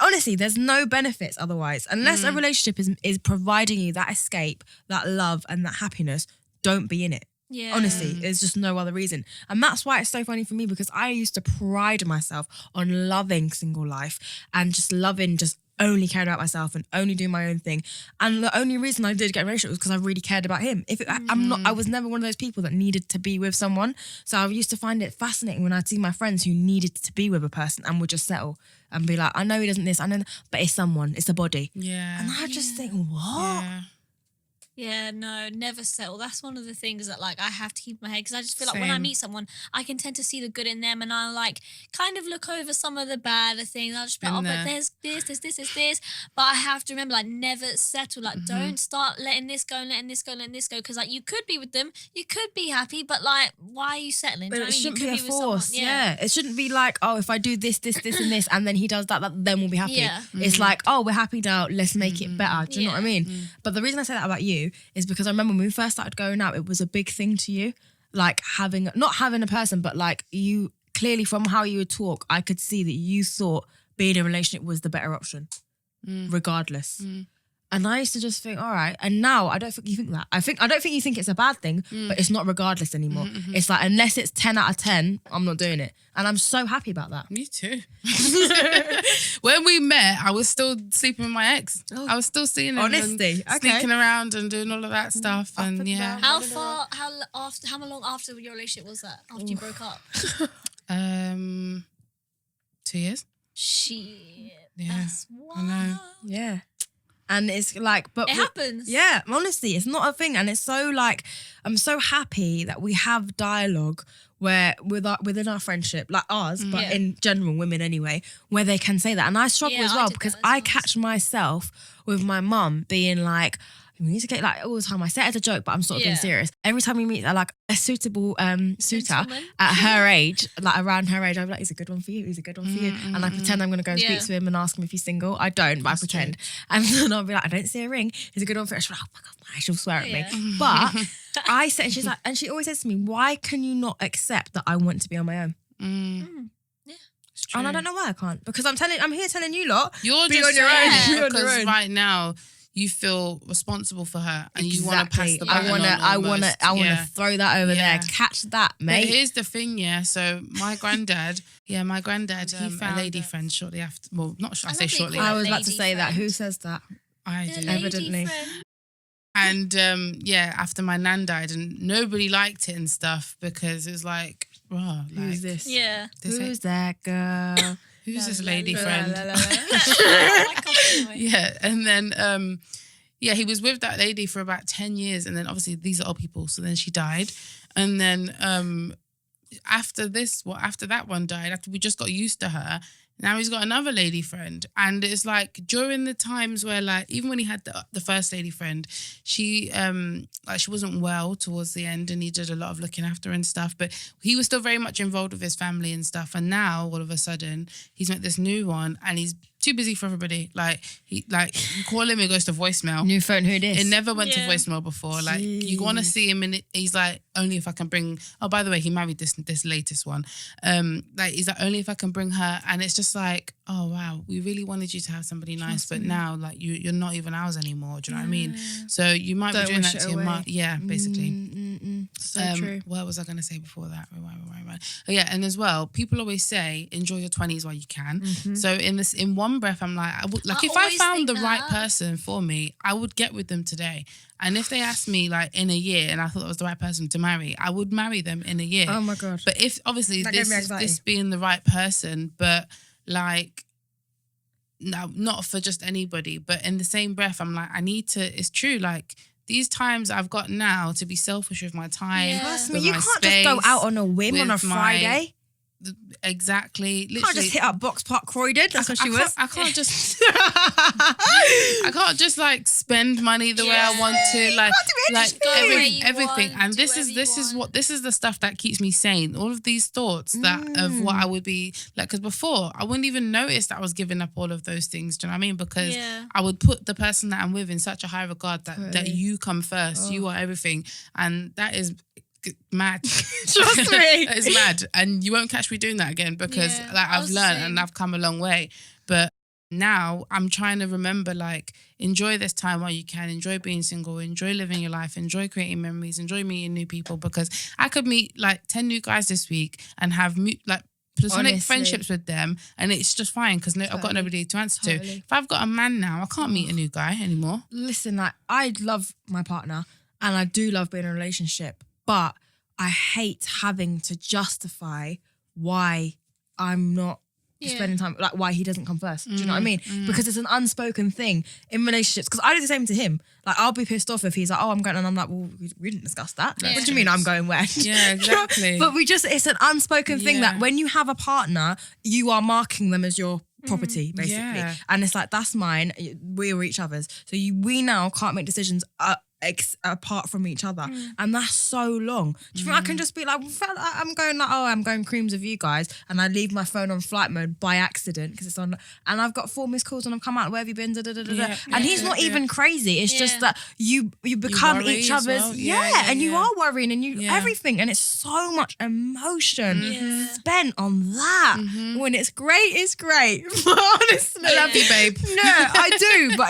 honestly, there's no benefits otherwise. Unless a relationship is providing you that escape, that love and that happiness, don't be in it. Yeah. Honestly, there's just no other reason. And that's why it's so funny for me, because I used to pride myself on loving single life and just loving just only caring about myself and only doing my own thing. And the only reason I did get a relationship was because I really cared about him. I was never one of those people that needed to be with someone. So I used to find it fascinating when I'd see my friends who needed to be with a person and would just settle and be like, I know he doesn't this, I know, but it's someone, it's a body. Yeah. And I just think, what? Yeah. Yeah, no, never settle. That's one of the things that like I have to keep in my head because I just feel like when I Same. meet someone, I can tend to see the good in them, and I'll like kind of look over some of the bad things. I'll just be like, Been oh, there. but there's this. But I have to remember, like, never settle. Like, don't start letting this go and letting this go and letting this go because like you could be with them, you could be happy, but like, why are you settling? Do But you know it what I mean? shouldn't You be could a with someone- force. Yeah. It shouldn't be like, oh, if I do this, and this, and then he does that, then we'll be happy. Yeah. It's like, oh, we're happy now. Let's make it better. Do you know what I Yeah. mean? But the reason I say that about you is because I remember when we first started going out, it was a big thing to you, like not having a person, but like you clearly from how you would talk, I could see that you thought being in a relationship was the better option, regardless. And I used to just think, all right. And now I don't think you think that. I don't think you think it's a bad thing, but it's not regardless anymore. It's like, unless it's 10 out of 10, I'm not doing it. And I'm so happy about that. Me too. When we met, I was still sleeping with my ex. I was still seeing him Honesty, and okay. sneaking around and doing all of that stuff. Up And and yeah. down. How long after your relationship was that? After you broke up? 2 years. Shit. Yeah, That's wild. I know. Yeah. And it's like, but It happens. Yeah, honestly, it's not a thing. And it's so like, I'm so happy that we have dialogue where within our friendship, like ours, but Yeah. in general, women anyway, where they can say that. And I struggle Yeah, as I well did because that as I well. catch myself with my mum being like, we need to get like all the time. I say it as a joke, but I'm sort of being Yeah. serious. Every time we meet like a suitable suitor Gentleman. at her age, like around her age, I'm like, he's a good one for you. He's a good one for you. And I pretend I'm going to go and speak Yeah. to him and ask him if he's single. I don't, but I pretend. And then I'll be like, I don't see a ring. He's a good one for you. She'll be like, oh my God, why? She'll swear at Yeah. me. But I said, and she's like, and she always says to me, why can you not accept that I want to be on my own? It's true. And I don't know why I can't. Because I'm here telling you lot. You're Be just on your own. saying Be on your because own. right now you feel responsible for her and you want to pass the baton I on want almost. to Yeah. throw that over Yeah. there. Catch that, But mate. here's the thing, yeah. So my granddad, he found a lady friend shortly after. Well, not I say love that you shortly. call I her was about to lady say that. friend. Who says that? I The do. lady Evidently. friend. And after my nan died, and nobody liked it and stuff because it was like, bro, like, Who's this? Yeah. this Who's that girl? who's this lady friend? I like her anyway. Yeah, and then he was with that lady for about 10 years, and then obviously these are old people, so then she died, and then after that one died, after we just got used to her, now he's got another lady friend, and it's like during the times where like even when he had the first lady friend, she she wasn't well towards the end, and he did a lot of looking after her and stuff, but he was still very much involved with his family and stuff, and now all of a sudden he's met this new one, and he's too busy for everybody. Like you call him, it goes to voicemail. New phone, who this? It never went to Yeah. voicemail before. Like you want to see him, and he's like, only if I can bring. Oh, by the way, he married this latest one. Like he's like, only if I can bring her, and it's just like, oh wow, we really wanted you to have somebody nice, but now like you're not even ours anymore. Do you know what I mean? So you might Don't be doing wish that it to your away. mum. Yeah, basically. So true. What was I going to say before that? Rewind. Oh yeah, and as well, people always say enjoy your 20s while you can. So in one breath, I'm like, if I always found think the right that. person for me, I would get with them today. And if they asked me like in a year, and I thought that was the right person to marry, I would marry them in a year. Oh my God. But if obviously That gave me anxiety. this being the right person, but like. No, not for just anybody, but in the same breath, I'm like, I need to. It's true, like these times I've got now to be selfish with my time. Yeah. Trust me, with you my can't just go space, out on a whim on a with my- Friday. Exactly. You can't Literally, just hit up Box Park Croydon. That's what she was. I can't just. I can't just like spend money the way I want to. Like, anything. Go where you everything. want, And do this is the stuff that keeps me sane. All of these thoughts that of what I would be like. Because before I wouldn't even notice that I was giving up all of those things. Do you know what I mean? Because Yeah. I would put the person that I'm with in such a high regard that Totally. you come first. You are everything, and that is. Mad. Trust me. It's mad, and you won't catch me doing that again because Yeah, like I I've was the learned same. and I've come a long way. But now I'm trying to remember, like, enjoy this time while you can. Enjoy being single. Enjoy living your life. Enjoy creating memories. Enjoy meeting new people, because I could meet like 10 new guys this week and have platonic Honestly. friendships with them, and it's just fine because I've got Totally. nobody to answer to. Totally. If I've got a man now, I can't meet a new guy anymore. Listen, like I love my partner and I do love being in a relationship, but I hate having to justify why I'm not spending time, like why he doesn't come first. Do you know what I mean? Because it's an unspoken thing in relationships. Because I do the same to him. Like I'll be pissed off if he's like, oh, I'm going, and I'm like, well, we didn't discuss that. What do you mean I'm going where? Yeah, exactly. But it's an unspoken thing that when you have a partner, you are marking them as your property, basically. Yeah. And it's like, that's mine. We are each other's. So we now can't make decisions apart from each other, and that's so long. Do you think I can just be like, I'm going creams with you guys, and I leave my phone on flight mode by accident because it's on, and I've got 4 missed calls and I've come out, where have you been? And he's not even crazy. It's just that you become each other's, and you are worrying and you everything, and it's so much emotion spent on that. When it's great, it's great. But honestly, I love you, babe. No, I do, but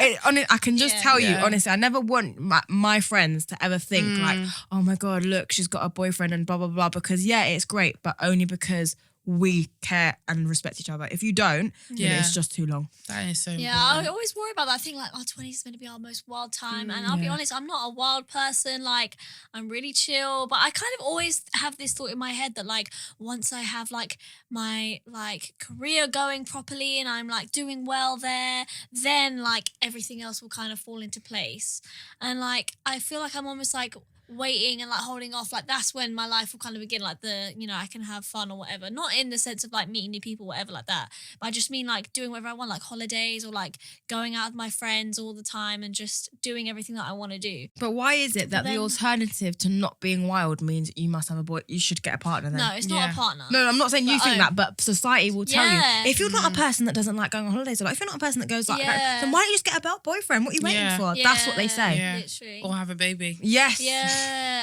I can just tell you honestly, I never want my friends to ever think like, oh my God, look, she's got a boyfriend and blah, blah, blah. Because it's great, but only because we care and respect each other. If you don't, then it's just too long. That is so important. I always worry about that. I think like our 20s is going to be our most wild time. And I'll be honest, I'm not a wild person. Like I'm really chill, but I kind of always have this thought in my head that like once I have like my like career going properly and I'm like doing well there, then like everything else will kind of fall into place. And like I feel like I'm almost like waiting and like holding off, like that's when my life will kind of begin, like I can have fun or whatever, not in the sense of like meeting new people, whatever like that, but I just mean like doing whatever I want, like holidays or like going out with my friends all the time and just doing everything that I want to do. But why is it that the alternative to not being wild means you must have a boy, you should get a partner then? No, it's not a partner. No, I'm not saying you think that, but society will tell you, if you're not a person that doesn't like going on holidays, or like if you're not a person that goes like that, then why don't you just get a boyfriend? What are you waiting for? That's what they say. Literally. Or have a baby. Yes. Yeah.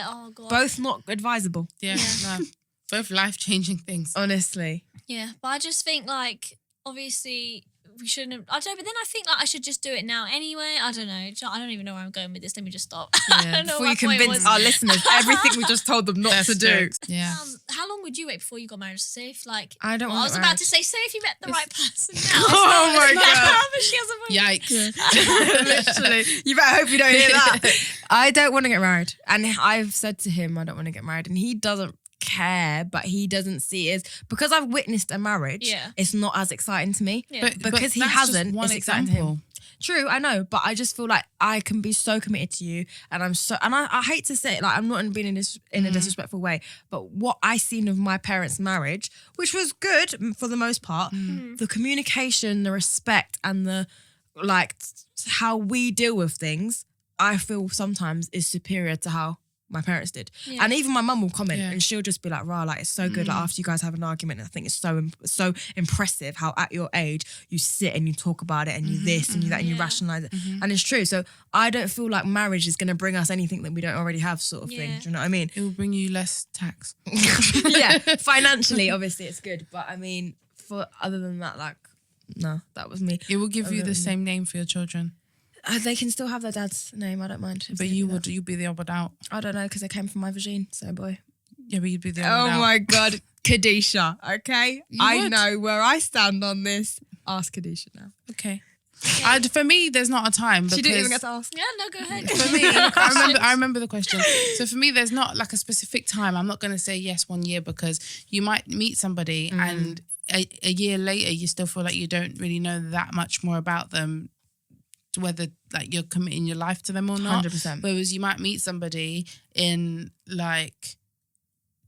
Oh God. Both not advisable. Yeah. No. Both life-changing things. Honestly. Yeah, but I just think like obviously we shouldn't have, I don't know, but then I think like I should just do it now anyway. I don't know. I don't even know where I'm going with this. Let me just stop. I don't know. Before you convince our listeners everything we just told them not to do. Yeah. How long would you wait before you got married? Say if like I don't. I was about to say if you met the right person now. Oh my God. She has a Yikes. Literally. You better hope you don't hear that. I don't want to get married, and I've said to him I don't want to get married, and he doesn't care, but he doesn't see it as, because I've witnessed a marriage, it's not as exciting to me. Yeah. But because he hasn't, it's exciting to him. True, I know, but I just feel like I can be so committed to you, and I hate to say it, like I'm not being in a disrespectful way, but what I seen of my parents' marriage, which was good for the most part, the communication, the respect, and the like how we deal with things, I feel sometimes is superior to how my parents did. And even my mum will comment and she'll just be like, rah, like it's so good, like after you guys have an argument, and I think it's so impressive how at your age you sit and you talk about it and you this and you that and you rationalise it, and it's true. So I don't feel like marriage is going to bring us anything that we don't already have, sort of thing. Do you know what I mean? It will bring you less tax. Yeah, financially obviously it's good, but I mean for other than that, like no, that was me. It will give you the same name for your children. They can still have their dad's name, I don't mind. But you'd be the odd out. I don't know, because they came from my vagine, so boy. Yeah, but you'd be the odd out. Oh my God, Kadisha, okay? I know where I stand on this. Ask Kadisha now. Okay. For me, there's not a time. She didn't even get to ask. Yeah, no, go ahead. For me, I remember the question. So for me, there's not like a specific time. I'm not going to say yes 1 year, because you might meet somebody and a year later, you still feel like you don't really know that much more about them, whether like you're committing your life to them or not. 100%. Whereas you might meet somebody in like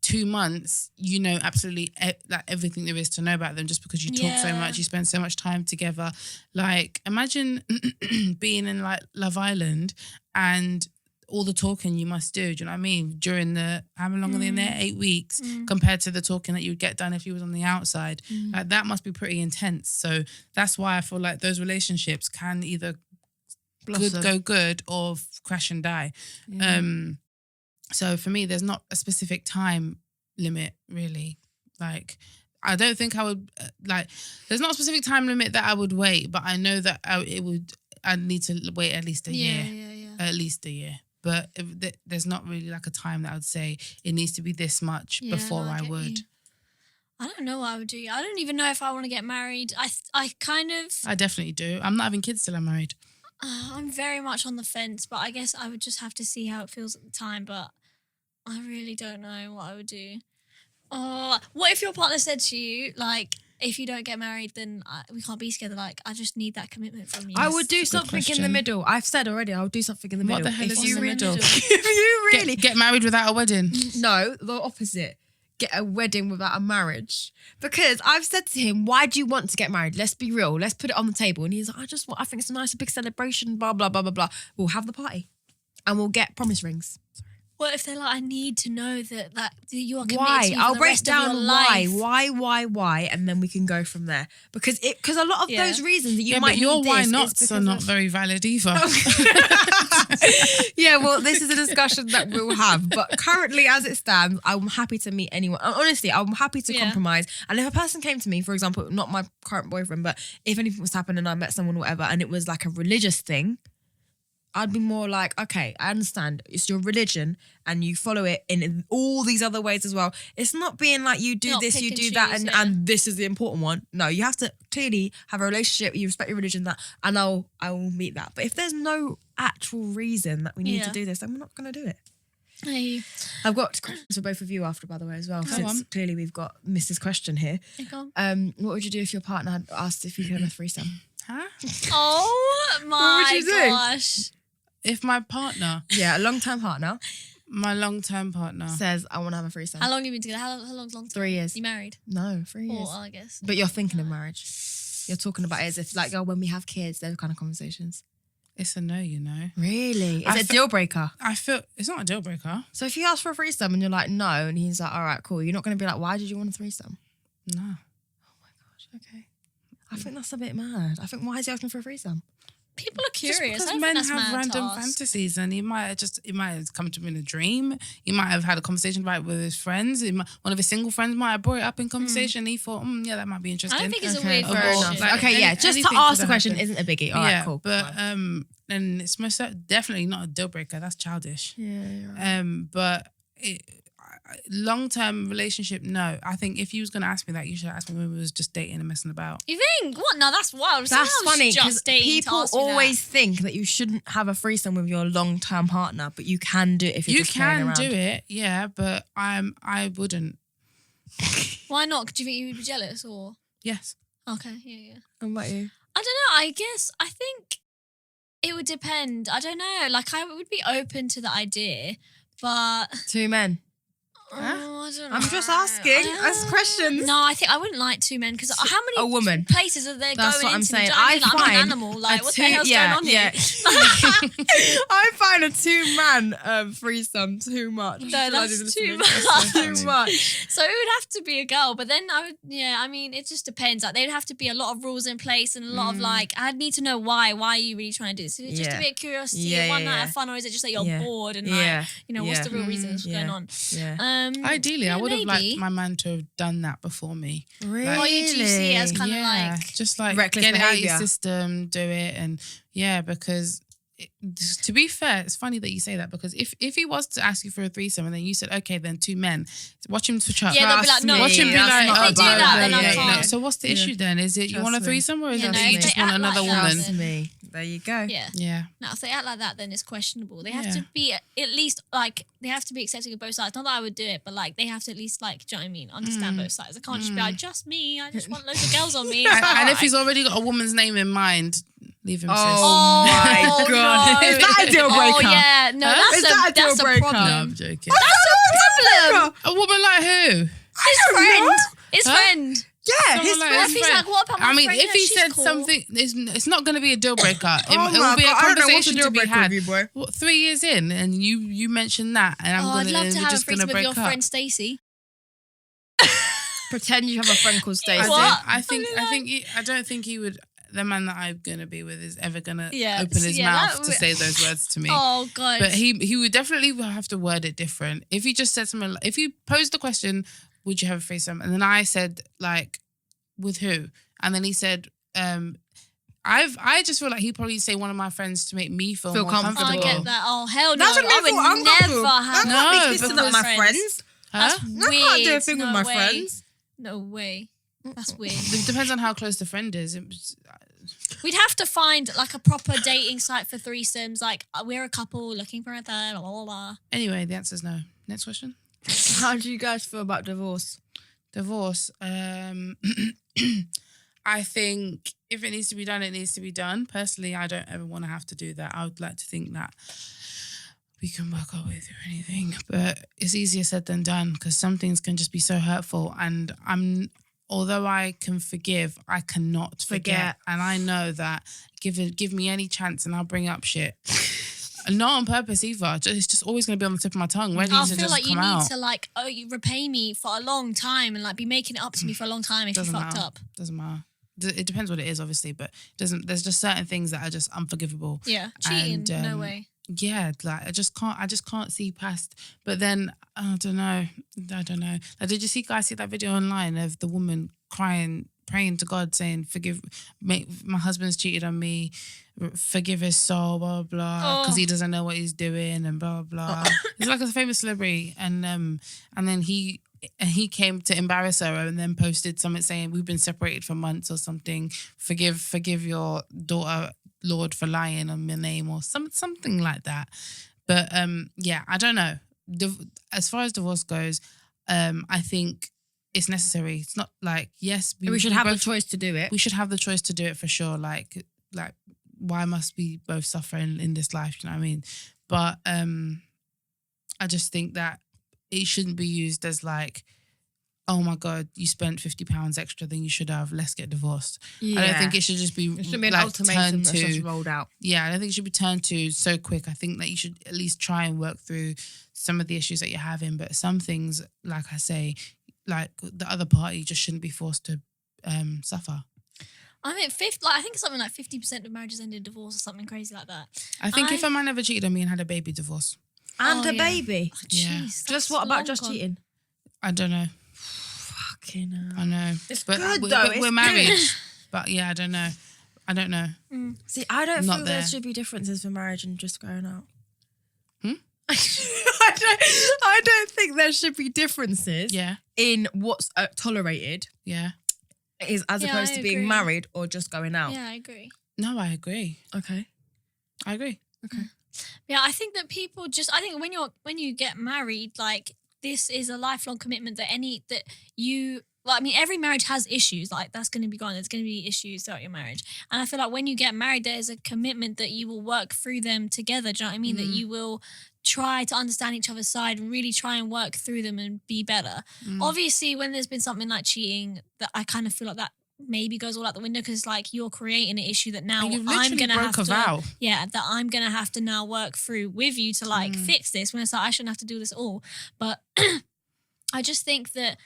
2 months, you know absolutely like everything there is to know about them, just because you talk so much, you spend so much time together. Like imagine being in like Love Island and all the talking you must do you know what I mean, during the, how long are they in there, 8 weeks, compared to the talking that you would get done if you was on the outside. Like that must be pretty intense. So that's why I feel like those relationships can either go good or crash and die. So for me, there's not a specific time limit really. Like I don't think I would there's not a specific time limit that I would wait, but I know that I'd need to wait at least a year. At least a year. But there's not really like a time that I would say it needs to be this much before I would. I don't know what I would do. I don't even know if I want to get married. I definitely do. I'm not having kids till I'm married. I'm very much on the fence, but I guess I would just have to see how it feels at the time. But I really don't know what I would do. What if your partner said to you, like, if you don't get married, then we can't be together. Like, I just need that commitment from you. I would do That's a good something in the question. middle. I've said already, I'll do something in the What middle. the hell is If you in the really- middle? If you really Get married without a wedding. No, the opposite. Get a wedding without a marriage. Because I've said to him, why do you want to get married? Let's be real. Let's put it on the table. And he's like, I think it's a nice big celebration, blah, blah, blah, blah, blah. We'll have the party. And we'll get promise rings. What if they're like, I need to know that you are committed Why? to me for I'll the break rest of your down life. why, and then we can go from there. Because a lot of those reasons that you might but your need why this nots is are not very valid either. Yeah, well, this is a discussion that we'll have. But currently, as it stands, I'm happy to meet anyone. Honestly, I'm happy to compromise. And if a person came to me, for example, not my current boyfriend, but if anything was happening and I met someone or whatever, and it was like a religious thing, I'd be more like, okay, I understand. It's your religion and you follow it in all these other ways as well. It's not being like you do Not this, pick you and do that, choose, and this is the important one. No, you have to clearly have a relationship, you respect your religion, and I will meet that. But if there's no actual reason that we need to do this, then we're not going to do it. Hey, I've got questions for both of you after, by the way, as well, since clearly we've got Mrs. Question here. go on. What would you do if your partner had asked if you could have a threesome? Huh? Oh my would you do? gosh. If my partner, Yeah, a long-time partner my long-term partner, says, I want to have a threesome. How long have you been together? How long's long? 3 years. You married? No, 3 years. 4, I guess. But you're thinking of marriage. You're talking about it as if, like, when we have kids, those kind of conversations. it's a no, you know. Really? Is I it a deal breaker? I feel it's not a deal breaker. So if you ask for a threesome and you're like, no, and he's like, all right, cool, you're not going to be like, why did you want a threesome? No. Okay. I think that's a bit mad. I think, why is he asking for a threesome? People are curious. Just I because don't men think that's have mad to random ask. fantasies, and it might have come to him in a dream. He might have had a conversation about it with his friends. One of his single friends might have brought it up in conversation. He thought, yeah, that might be interesting. I don't think it's a Okay, weird fair question. enough. Like, Okay, yeah, just to anything ask could the have question happened. isn't a biggie. All right, yeah, cool. But and it's definitely not a deal breaker. That's childish. Yeah, you're right. But long-term relationship, no. I think if you was gonna ask me that, you should ask me when we was just dating and messing about. You think? What? No, that's wild. That's Someone funny was because just dating to people ask you that. always think that you shouldn't have a threesome with your long-term partner, but you can do it if you're You just playing can around. do it, yeah, but I wouldn't. Why not? Do you think you would be jealous or? Yes. Okay, yeah. What about you? I don't know. I think it would depend. I don't know. Like, I would be open to the idea, but 2 men. I don't know. I'm just asking. Ask questions. No, I think I wouldn't like 2 men because how many A woman. places are there That's going what I'm into? saying. Do you know what I mean? I Like, I'm not an find animal. Like, a what two- the hell's yeah, going on yeah. here? I find a 2-man threesome too much. No, Bloody that's listening. too much. That's too much. So it would have to be a girl, but then I mean, it just depends. Like, there'd have to be a lot of rules in place and a lot of like, I'd need to know why are you really trying to do this? Is it just a bit of curiosity, Yeah, one night yeah. of fun, or is it just that you're Yeah. bored and Yeah. like, you know, what's the real reason what's going on? Yeah. Ideally, I would have liked maybe. my man to have done that before me. Really? Or you do see it as kind of Yeah, like, just like reckless get it out behaviour. your system, do it, and because to be fair, it's funny that you say that because if he was to ask you for a threesome and then you said okay, then 2 men, watch him switch up. yeah, they'll be like, no, Watch him be that's like, not if they do about that, it. then I Yeah, can't. no. So what's the issue then? Is it you Trust want a me. threesome or is Yeah, it no, that you if just they want act another like that, woman? Trust me. There you go. Yeah. Yeah. Now, if they act like that, then it's questionable. They have Yeah. to be at least like they have to be accepting of both sides. Not that I would do it, but like they have to at least like, do you know what I mean? Understand both sides. I can't just be like, just me. I just want loads of girls on me. It's And, like, and if alright. he's already got a woman's name in mind, leave him. Oh, Oh my God. no. Is that a deal breaker? Oh yeah, no, Is that a deal that's a breaker? problem. No, I'm joking. That's a problem. A woman like who? His friend. His Huh? friend. Yeah, Someone his like What his if he's friend. like, what about my I mean, friend? if Yeah, he she's said cool. something, it's not going to be a deal breaker. It Oh will my be a God, I don't know what's a conversation deal to be breaker had. with you, boy. What, 3 years in, and you mentioned that, and Oh, I'd we're love to have a just going to threesome with break your up. friend Stacey. Pretend you have a friend called Stacey. What? I don't think he would. The man that I'm going to be with is ever going to Yeah, open his yeah, mouth that to would- say those words to me. Oh god. But he would definitely have to word it different. If he just said something, if he posed the question, would you have a threesome? And then I said, like, with who? And then he said, I just feel like he'd probably say one of my friends to make me feel more comfortable. I comfortable. get that. Oh hell no! That's what I makes me would uncomfortable. never have. I No, can't be kissing because up my friends. Huh? That's I weird. can't do a thing no with my way. friends. No way. That's weird. It depends on how close the friend is. We'd have to find like a proper dating site for threesomes. Like we're a couple looking for a third. Blah, blah, blah. Anyway, the answer's no. Next question. How do you guys feel about divorce? Divorce. I think if it needs to be done, it needs to be done. Personally, I don't ever want to have to do that. I would like to think that we can work our way through anything, but it's easier said than done because some things can just be so hurtful. And although I can forgive, I cannot forget. And I know that give me any chance and I'll bring up shit. Not on purpose either. It's just always going to be on the tip of my tongue. Ready I to feel just like come you need out. to like, you repay me for a long time and like be making it up to me for a long time if you fucked up. Doesn't matter. It depends what it is, obviously, but there's just certain things that are just unforgivable. Yeah, cheating, And, no way. Yeah, like I just can't see past. But then I don't know. Like, did you see that video online of the woman crying, praying to God, saying, "Forgive, my husband's cheated on me. Forgive his soul, blah blah, because he doesn't know what he's doing and blah blah." He's like a famous celebrity, and then he came to embarrass her and then posted something saying, "We've been separated for months" or something. Forgive your daughter, Lord, for lying on my name or something like that. But yeah, I don't know. As far as divorce goes, I think it's necessary. It's not like, yes, we should have the choice to do it. We should have the choice to do it for sure. Like why must we both suffer in this life? You know what I mean? But I just think that it shouldn't be used as like, oh my God, you spent £50 extra than you should have. Let's get divorced. Yeah. I don't think it should just be, it should be an ultimatum that's just rolled out. Yeah, I don't think it should be turned to so quick. I think that you should at least try and work through some of the issues that you're having. But some things, like I say, like the other party just shouldn't be forced to suffer. I mean, I think something like 50% of marriages end in divorce or something crazy like that. I think if a man ever cheated on me and had a baby, divorce. And a baby. Oh, geez, just what about just cheating? I don't know. Fucking hell. I know. It's but good though. We're married. But yeah, I don't know. See, I don't Not feel there. there should be differences for marriage and just going out. Hmm? I don't think there should be differences in what's tolerated. Yeah. Is as opposed to being married or just going out. Yeah, I agree. No, I agree. Okay. I agree. Okay. Yeah, I think that people I think when you get married, like this is a lifelong commitment every marriage has issues. Like that's going to be gone. There's going to be issues throughout your marriage. And I feel like when you get married, there is a commitment that you will work through them together. Do you know what I mean? That you will try to understand each other's side and really try and work through them and be better. Obviously, when there's been something like cheating, that I kind of feel like that maybe goes all out the window because it's like you're creating an issue that now I'm gonna have to that I'm gonna have to now work through with you to like fix this, when it's like I shouldn't have to do this all. But I just think that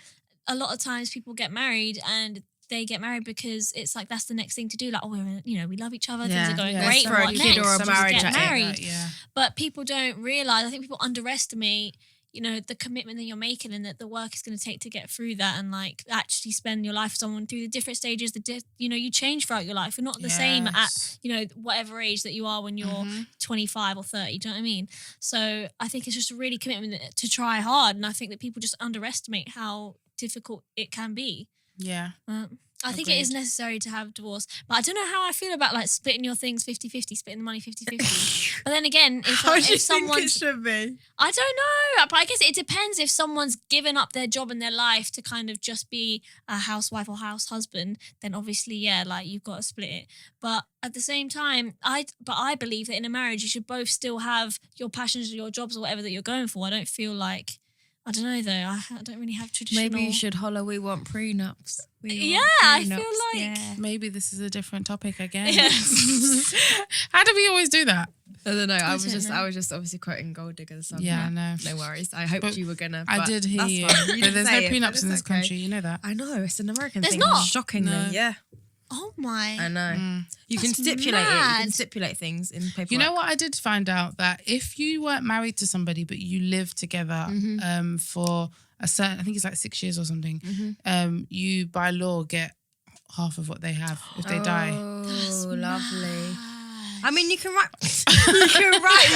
a lot of times people get married and they get married because it's like that's the next thing to do. Like, we love each other, things are going great. For a kid or a marriage, get married. But people don't realise. I think people underestimate, the commitment that you're making and that the work is going to take to get through that and like actually spend your life with someone through the different stages. You change throughout your life. You're not the same at whatever age that you are when you're 25 or 30. Do you know what I mean? So I think it's just a really commitment to try hard, and I think that people just underestimate how difficult it can be. Yeah. I think it is necessary to have divorce. But I don't know how I feel about like splitting your things 50-50, splitting the money 50-50. But then again, if someone should be? I don't know. But I guess it depends if someone's given up their job and their life to kind of just be a housewife or house husband, then obviously, you've got to split it. But at the same time, I believe that in a marriage, you should both still have your passions or your jobs or whatever that you're going for. I don't feel like, I don't know though. I don't really have traditional. Maybe you should holler. We want prenups. I feel like maybe this is a different topic again. Yes. How do we always do that? I don't know. I was just obviously quoting Gold Diggers. So I know. No worries. I hoped you were gonna. I did hear you. But there's no prenups in this country. You know that. I know. It's an American thing. There's not. Shockingly. No. Yeah. Oh my. I know. You can stipulate it. You can stipulate things in paperwork. You know what? I did find out that if you weren't married to somebody but you lived together for a certain, I think it's like 6 years or something, you by law get half of what they have if they die. Oh, lovely. I mean, you can write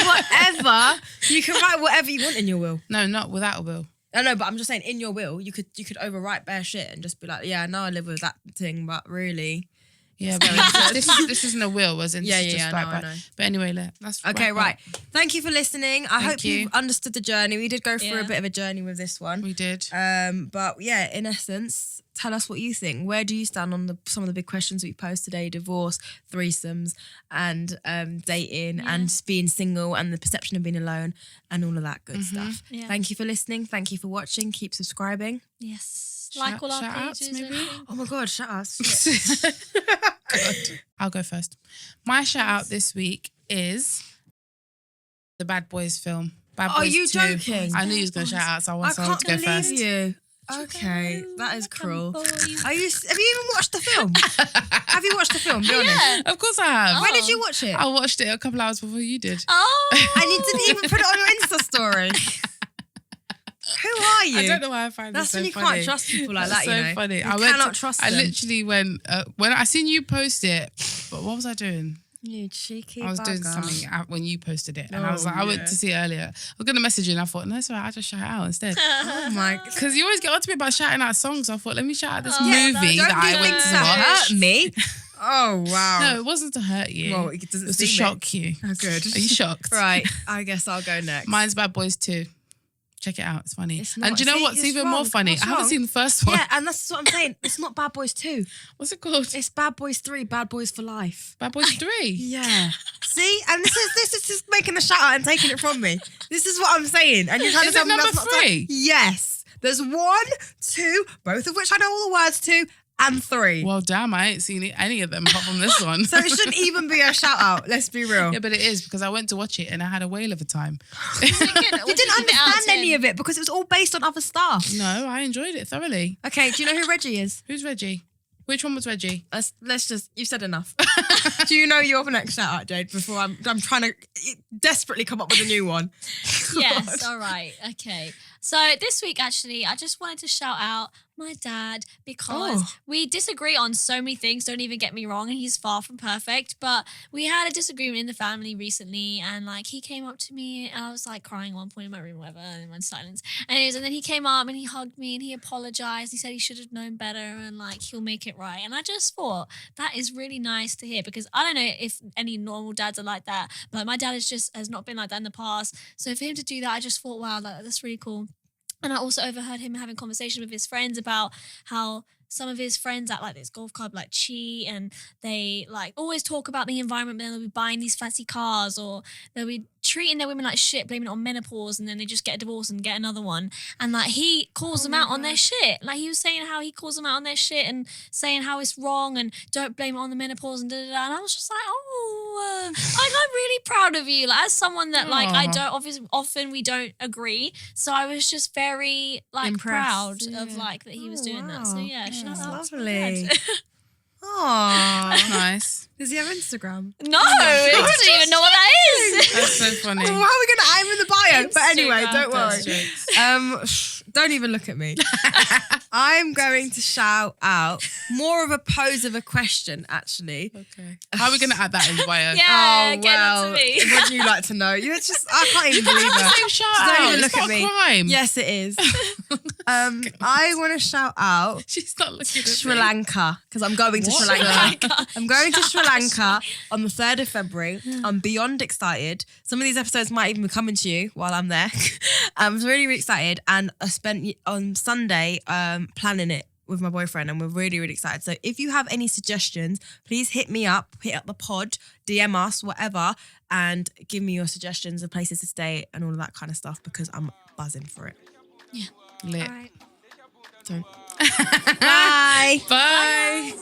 whatever. You can write whatever you want in your will. No, not without a will. I know, but I'm just saying, in your will, you could overwrite bare shit and just be like, yeah, I know I live with that thing, but really, Yeah, but this isn't a will, as in Yeah, this is just I know. But anyway, that's Okay, wrap right. up. Thank you for listening. I hope you. you've understood the journey. We did go through a Yeah. bit of a journey with this one. We did. But yeah, in essence, tell us what you think. Where do you stand on some of the big questions we posed today? Divorce, threesomes, and dating, and being single, and the perception of being alone, and all of that good stuff. Yeah. Thank you for listening. Thank you for watching. Keep subscribing. Yes. Like all our Shout outs, pages. maybe? Everything. Oh my God, shut us. God. I'll go first. My shout out this week is the Bad Boys film. Bad Boys Are you 2. joking? I knew you was going to shout out, so I I wanted can't to go believe first. you. Okay, that is cruel. Boys. Have you even watched the film? Have you watched the film? Be honest. Yeah. Of course I have. When did you watch it? I watched it a couple hours before you did. Oh. And you didn't even put it on your Insta story. Who are you? I don't know why I find That's this so when you funny. can't trust people like that, That's you so know. funny. You I cannot trust them. I literally went, when I seen you post it, but what was I doing? You cheeky I was doing bugger. something when you posted it. And I was Oh, like, I went yeah. to see it earlier. I was going to message you and I thought, no, it's all right, I'll just shout it out instead. Oh my God. Because you always get on to me about shouting out songs. So I thought, let me shout out this Oh, movie Don't that do I went things to to watch. hurt me. Oh, wow. No, it wasn't to hurt you. Well, it doesn't it was to seem it. shock you. Oh, good. Are you shocked? Right, I guess I'll go next. Mine's Bad Boys 2. Check it out. It's funny. It's not. And do you know See, what's it's even wrong. more funny? What's I haven't wrong? seen the first one. Yeah, and that's what I'm saying. It's not Bad Boys 2. What's it called? It's Bad Boys 3, Bad Boys for Life. Bad Boys 3. Yeah. See? And this is just making a shout out and taking it from me. This is what I'm saying. And you're trying Is to it tell me number that's not 3? Yes. There's 1, 2, both of which I know all the words to, and 3. Well, damn, I ain't seen any of them apart from this one. So it shouldn't even be a shout out. Let's be real. Yeah, but it is because I went to watch it and I had a whale of a time. You didn't understand any of it because it was all based on other stuff. No, I enjoyed it thoroughly. Okay, do you know who Reggie is? Who's Reggie? Which one was Reggie? Let's just, you've said enough. Do you know your next shout out, Jade, before I'm trying to desperately come up with a new one? Yes, all right. Okay. So this week, actually, I just wanted to shout out my dad because we disagree on so many things. Don't even get me wrong. And he's far from perfect. But we had a disagreement in the family recently. And like he came up to me and I was like crying at one point in my room, whatever, and in silence. Anyways, and then he came up and he hugged me and he apologized. He said he should have known better and like he'll make it right. And I just thought that is really nice to hear because I don't know if any normal dads are like that. But my dad has not been like that in the past. So for him to do that, I just thought, wow, that's really cool. And I also overheard him having conversation with his friends about how some of his friends at like this golf club like cheat and they like always talk about the environment, but then they'll be buying these fancy cars or they'll be treating their women like shit, blaming it on menopause, and then they just get a divorce and get another one. And like he calls them out on their shit. Like he was saying how he calls them out on their shit and saying how it's wrong and don't blame it on the menopause and da da da. And I was just like, like I'm really proud of you. Like as someone that like I don't obviously often we don't agree, so I was just very like Impressed, proud of like that he was doing that. So wow. yeah, shout That's out to my lovely. dad. Aww. Nice. Does he have Instagram? No, I don't even know what that is. That's so funny. Well, how are we going to add him in the bio? But anyway, Instagram. don't worry. That's jokes. Don't even look at me. I'm going to shout out more of a pose of a question, actually. Okay. How are we going to add that in the bio? Yeah, get on to me. Would you like to know? You're just, I can't even believe Have the it. same shout Don't out. even It's look not at a me. crime. Yes, it is. I want to shout out She's not looking at Sri me. Lanka because I'm going to Sri Lanka. I'm going to Sri Lanka on the 3rd of February. I'm beyond excited. Some of these episodes might even be coming to you while I'm there. I'm really, really excited. And I spent on Sunday planning it with my boyfriend and we're really, really excited. So if you have any suggestions, please hit me up, hit up the pod, DM us, whatever, and give me your suggestions of places to stay and all of that kind of stuff because I'm buzzing for it. Lit. All right. Bye. Bye.